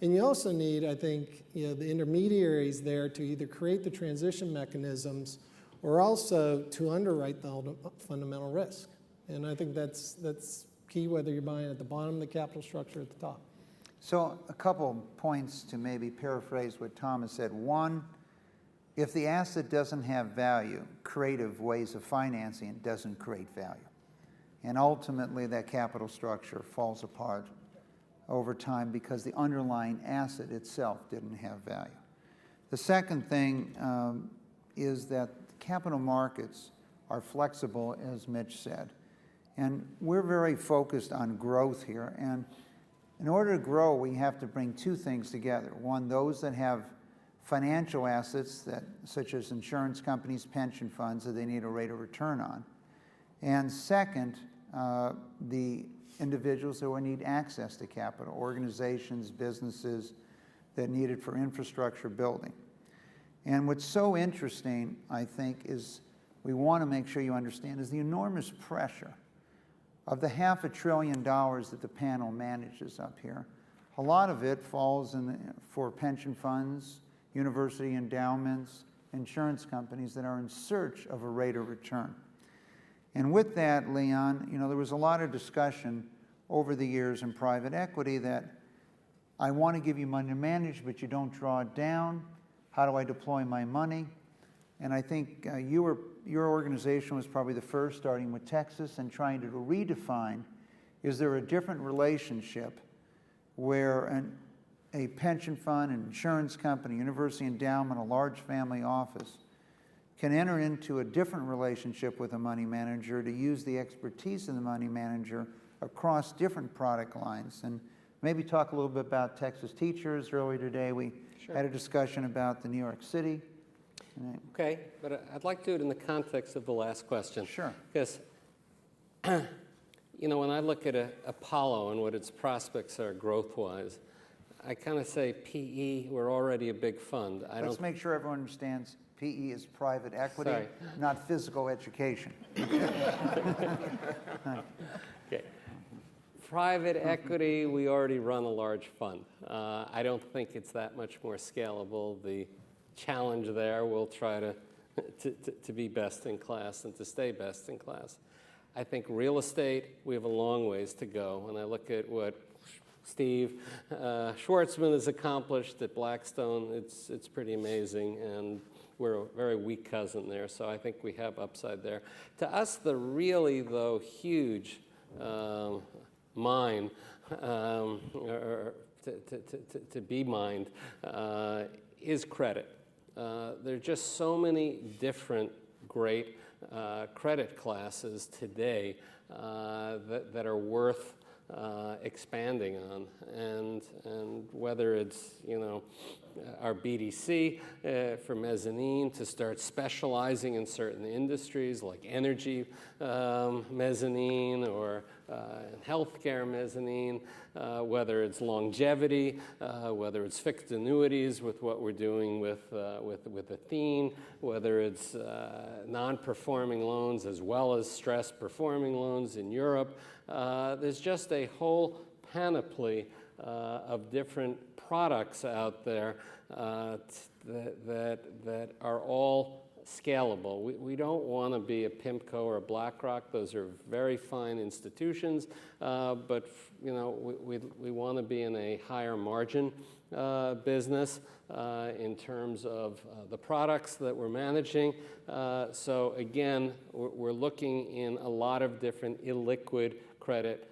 And you also need, I think, the intermediaries there to either create the transition mechanisms or also to underwrite the fundamental risk. And I think that's key, whether you're buying at the bottom of the capital structure or at the top. So a couple points to maybe paraphrase what Thomas said. One, if the asset doesn't have value, creative ways of financing it doesn't create value. And ultimately, that capital structure falls apart over time because the underlying asset itself didn't have value. The second thing is that capital markets are flexible, as Mitch said. And we're very focused on growth here. And in order to grow, we have to bring two things together. One, those that have financial assets, such as insurance companies, pension funds, that they need a rate of return on. And second, the individuals who need access to capital, organizations, businesses that need it for infrastructure building. And what's so interesting, I think, is we want to make sure you understand is the enormous pressure of the $500 billion that the panel manages up here. A lot of it falls for pension funds, university endowments, insurance companies that are in search of a rate of return. And with that, Leon, there was a lot of discussion over the years in private equity that I want to give you money to manage, but you don't draw it down. How do I deploy my money? And I think your organization was probably the first, starting with Texas, and trying to redefine, is there a different relationship where a pension fund, an insurance company, university endowment, a large family office can enter into a different relationship with a money manager to use the expertise of the money manager across different product lines. And maybe talk a little bit about Texas Teachers. Earlier today, we had a discussion about the New York City. Okay, but I'd like to do it in the context of the last question. Sure. Because, when I look at Apollo and what its prospects are growth-wise, I kind of say PE, we're already a big fund. Let's make sure everyone understands PE is private equity, Sorry. not physical education. Okay. Private equity, we already run a large fund. I don't think it's that much more scalable. The challenge there, we'll try to be best in class and to stay best in class. I think real estate, we have a long ways to go. When I look at what Steve Schwartzman has accomplished at Blackstone, it's pretty amazing, and we're a very weak cousin there, so I think we have upside there. To us, the really, though, huge mine, or to be mined, is credit. There are just so many different great credit classes today that are worth expanding on, and whether it's our BDC for mezzanine to start specializing in certain industries like energy mezzanine or healthcare mezzanine, whether it's longevity, whether it's fixed annuities with what we're doing with Athene, whether it's non-performing loans as well as stressed performing loans in Europe. There's just a whole panoply of different products out there that are all scalable. We don't want to be a PIMCO or a BlackRock. Those are very fine institutions, but we want to be in a higher margin business in terms of the products that we're managing. So again, we're looking in a lot of different illiquid credit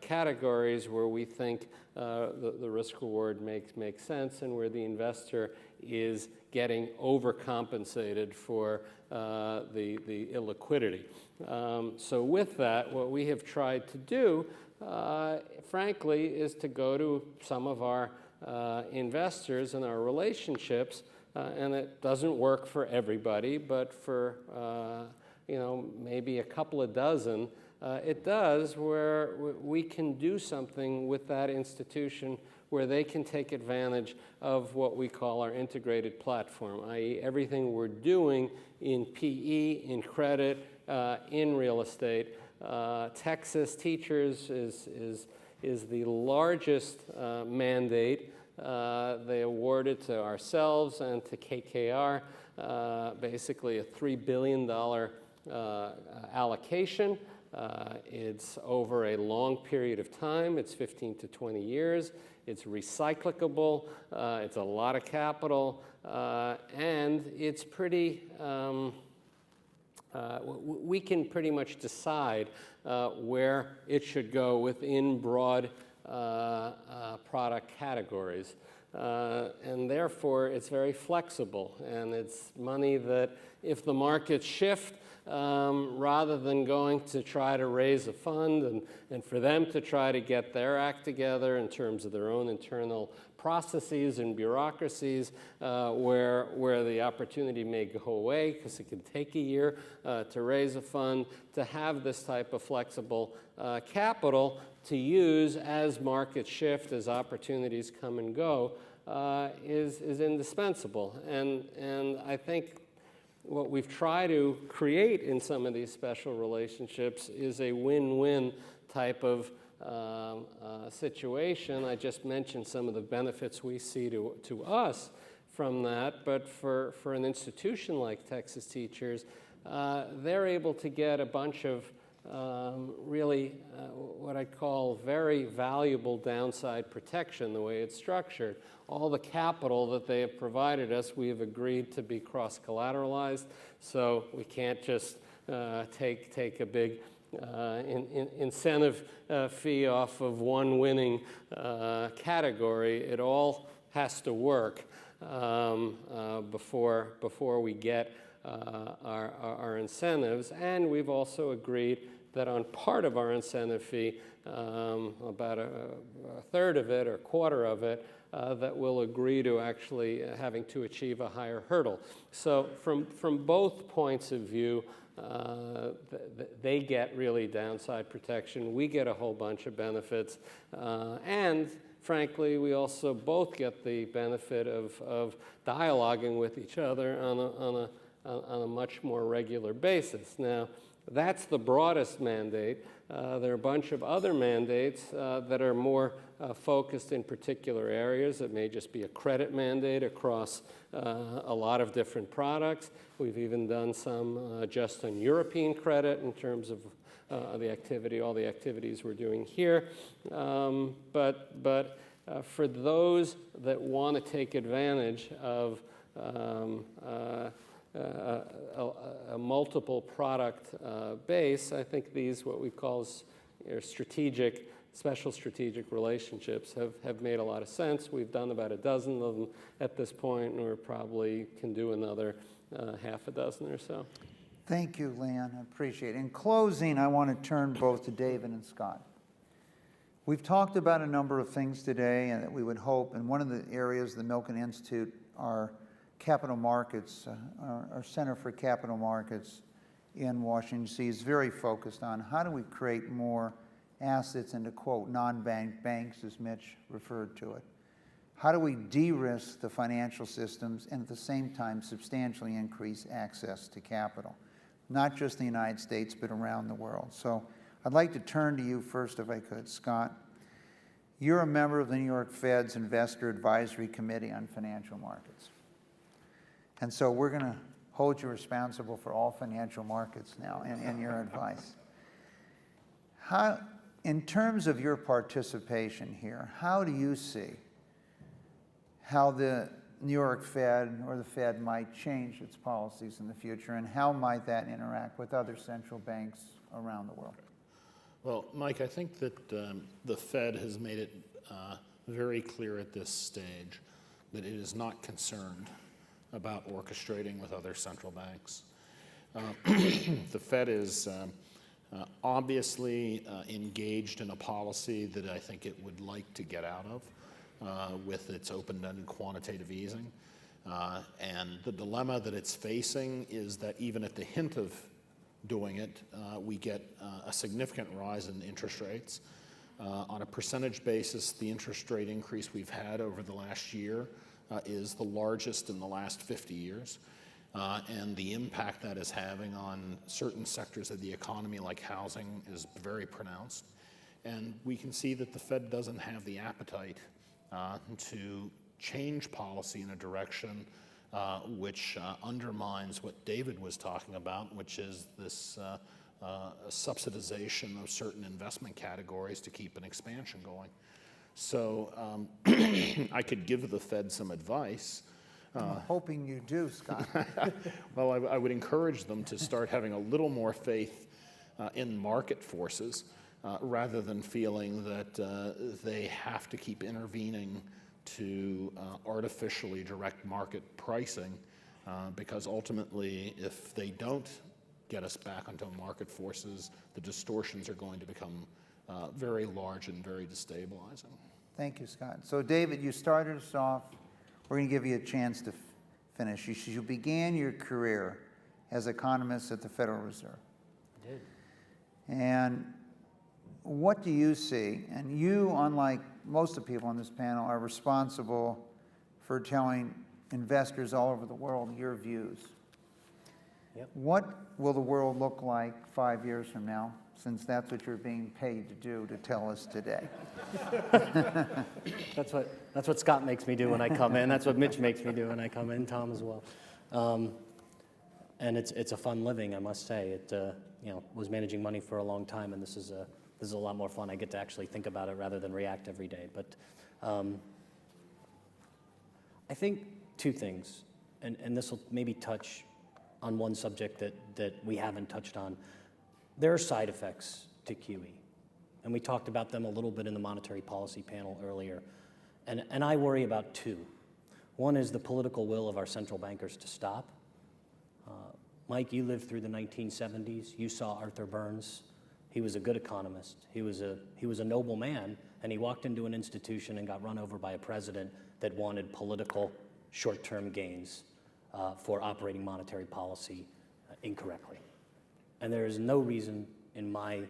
categories where we think the risk-reward makes sense and where the investor is getting overcompensated for the illiquidity. So with that, what we have tried to do, frankly, is to go to some of our investors and our relationships, and it doesn't work for everybody, but for maybe a couple of dozen It does, where we can do something with that institution where they can take advantage of what we call our integrated platform, i.e. everything we're doing in PE, in credit, in real estate. Texas Teachers is the largest mandate. They awarded to ourselves and to KKR basically a $3 billion allocation. It's over a long period of time. It's 15 to 20 years. It's recyclable. It's a lot of capital. And it's pretty, we can pretty much decide where it should go within broad product categories. And therefore, it's very flexible. And it's money that if the markets shift, rather than going to try to raise a fund and for them to try to get their act together in terms of their own internal processes and bureaucracies where the opportunity may go away because it can take a year to raise a fund, to have this type of flexible capital to use as markets shift, as opportunities come and go, is indispensable. And I think what we've tried to create in some of these special relationships is a win-win type of situation. I just mentioned some of the benefits we see to us from that, but for an institution like Texas Teachers, they're able to get a bunch of really what I call very valuable downside protection, the way it's structured. All the capital that they have provided us, we have agreed to be cross-collateralized, so we can't just take a big incentive fee off of one winning category. It all has to work before we get our incentives, and we've also agreed that on part of our incentive fee, about a third of it or a quarter of it, that we'll agree to actually having to achieve a higher hurdle. So from both points of view, they get really downside protection. We get a whole bunch of benefits, and frankly, we also both get the benefit of dialoguing with each other on a much more regular basis. Now, that's the broadest mandate. There are a bunch of other mandates that are more focused in particular areas. It may just be a credit mandate across a lot of different products. We've even done some just on European credit in terms of the activity, all the activities we're doing here. But for those that want to take advantage of a multiple product base, I think these, what we call special strategic relationships have made a lot of sense. We've done about a dozen of them at this point, and we probably can do another half a dozen or so. Thank you, Leon. I appreciate it. In closing, I want to turn both to David and Scott. We've talked about a number of things today and that we would hope, and one of the areas the Milken Institute, our capital markets, our Center for Capital Markets in Washington, D.C. is very focused on how do we create more assets into, quote, non-bank banks, as Mitch referred to it. How do we de-risk the financial systems and at the same time substantially increase access to capital, not just in the United States, but around the world. So I'd like to turn to you first, if I could, Scott. You're a member of the New York Fed's Investor Advisory Committee on Financial Markets. And so we're going to hold you responsible for all financial markets now and your advice. How, in terms of your participation here, how do you see how the New York Fed or the Fed might change its policies in the future, and how might that interact with other central banks around the world? Well, Mike, I think that the Fed has made it very clear at this stage that it is not concerned about orchestrating with other central banks. The Fed is obviously engaged in a policy that I think it would like to get out of with its open-ended quantitative easing. And the dilemma that it's facing is that even at the hint of doing it, we get a significant rise in interest rates. On a percentage basis, the interest rate increase we've had over the last year is the largest in the last 50 years. And the impact that is having on certain sectors of the economy, like housing, is very pronounced. And we can see that the Fed doesn't have the appetite to change policy in a direction which undermines what David was talking about, which is this subsidization of certain investment categories to keep an expansion going. So I could give the Fed some advice. I'm hoping you do, Scott. Well, I would encourage them to start having a little more faith in market forces rather than feeling that they have to keep intervening to artificially direct market pricing, because ultimately, if they don't get us back onto market forces, the distortions are going to become very large and very destabilizing. Thank you, Scott. So, David, you started us off. We're going to give you a chance to finish. You began your career as economist at the Federal Reserve. I did. And what do you see? And you, unlike most of the people on this panel, are responsible for telling investors all over the world your views. Yep. What will the world look like 5 years from now, since that's what you're being paid to do, to tell us today? That's what Scott makes me do when I come in. That's what Mitch makes me do when I come in. Tom as well. And it's a fun living, I must say. It was managing money for a long time, and this is a lot more fun. I get to actually think about it rather than react every day. But I think two things, and this will maybe touch on one subject that we haven't touched on. There are side effects to QE, and we talked about them a little bit in the monetary policy panel earlier. And I worry about two. One is the political will of our central bankers to stop. Mike, you lived through the 1970s. You saw Arthur Burns. He was a good economist. He was a noble man, and he walked into an institution and got run over by a president that wanted political short-term gains for operating monetary policy incorrectly. And there is no reason, in my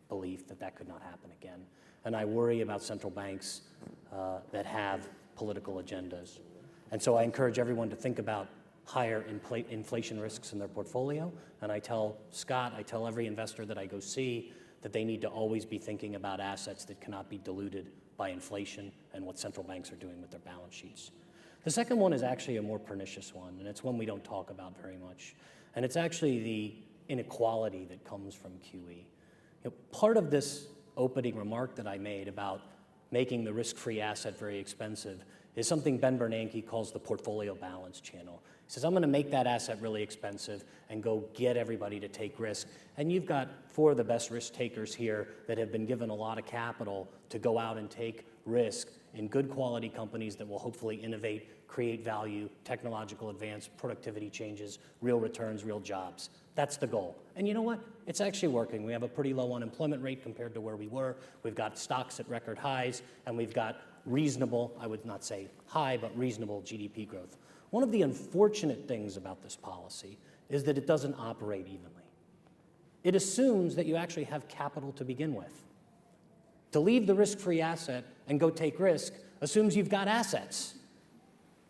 belief, that could not happen again. And I worry about central banks that have political agendas. And so I encourage everyone to think about higher inflation risks in their portfolio. And I tell Scott, I tell every investor that I go see that they need to always be thinking about assets that cannot be diluted by inflation and what central banks are doing with their balance sheets. The second one is actually a more pernicious one, and it's one we don't talk about very much. And it's actually the inequality that comes from QE. Part of this opening remark that I made about making the risk-free asset very expensive is something Ben Bernanke calls the portfolio balance channel. He says, I'm going to make that asset really expensive and go get everybody to take risk. And you've got four of the best risk takers here that have been given a lot of capital to go out and take risk in good quality companies that will hopefully innovate, create value, technological advance, productivity changes, real returns, real jobs. That's the goal. And you know what? It's actually working. We have a pretty low unemployment rate compared to where we were. We've got stocks at record highs, and we've got reasonable, I would not say high, but reasonable GDP growth. One of the unfortunate things about this policy is that it doesn't operate evenly. It assumes that you actually have capital to begin with. To leave the risk-free asset and go take risk assumes you've got assets.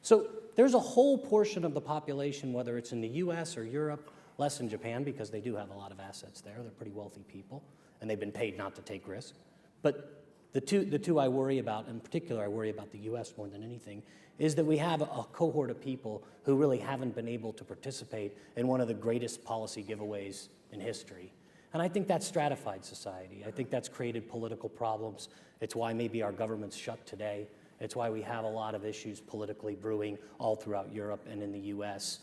So there's a whole portion of the population, whether it's in the US or Europe, less in Japan because they do have a lot of assets there. They're pretty wealthy people, and they've been paid not to take risk. But the two I worry about, in particular I worry about the US more than anything, is that we have a cohort of people who really haven't been able to participate in one of the greatest policy giveaways in history. And I think that's stratified society. I think that's created political problems. It's why maybe our government's shut today. It's why we have a lot of issues politically brewing all throughout Europe and in the US.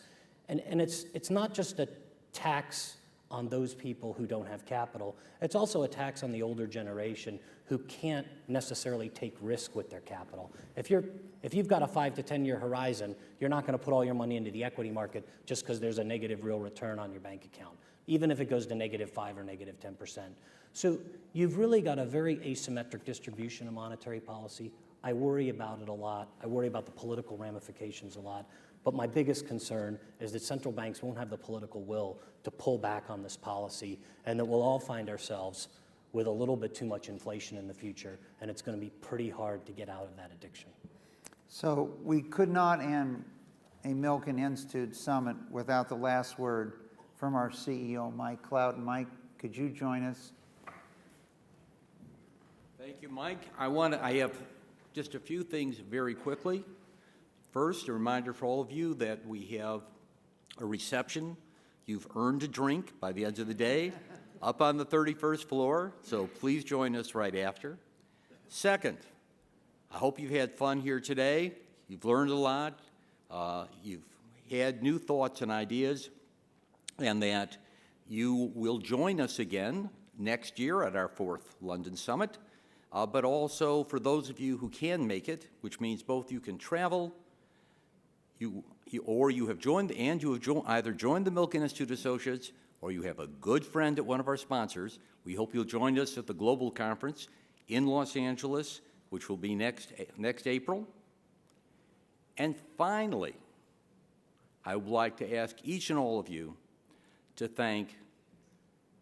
And it's not just a tax on those people who don't have capital. It's also a tax on the older generation who can't necessarily take risk with their capital. If you've got a 5 to 10 year horizon, you're not going to put all your money into the equity market just because there's a negative real return on your bank account, even if it goes to -5 or -10%. So you've really got a very asymmetric distribution of monetary policy. I worry about it a lot. I worry about the political ramifications a lot. But my biggest concern is that central banks won't have the political will to pull back on this policy, and that we'll all find ourselves with a little bit too much inflation in the future, and it's going to be pretty hard to get out of that addiction. So we could not end a Milken Institute Summit without the last word from our CEO, Mike Cloud. Mike, could you join us? Thank you, Mike. I have just a few things very quickly. First, a reminder for all of you that we have a reception. You've earned a drink by the end of the day up on the 31st floor, so please join us right after. Second, I hope you've had fun here today. You've learned a lot. You've had new thoughts and ideas, and that you will join us again next year at our 4th London Summit. But also for those of you who can make it, which means both you can travel, or you have joined, and you have either joined the Milken Institute Associates, or you have a good friend at one of our sponsors. We hope you'll join us at the Global Conference in Los Angeles, which will be next April. And finally, I would like to ask each and all of you to thank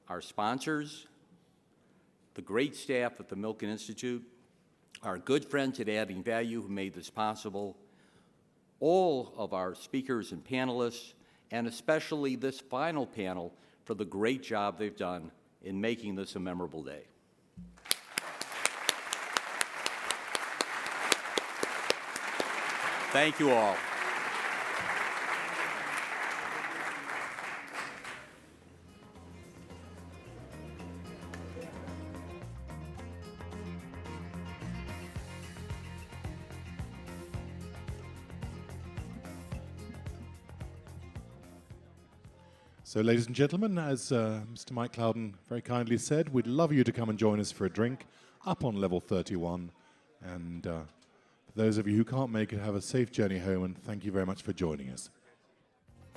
our sponsors, the great staff at the Milken Institute, our good friends at Adding Value who made this possible, all of our speakers and panelists, and especially this final panel for the great job they've done in making this a memorable day. Thank you all. So, ladies and gentlemen, as Mr. Mike Clouden very kindly said, we'd love you to come and join us for a drink up on level 31. And for those of you who can't make it, have a safe journey home, and thank you very much for joining us.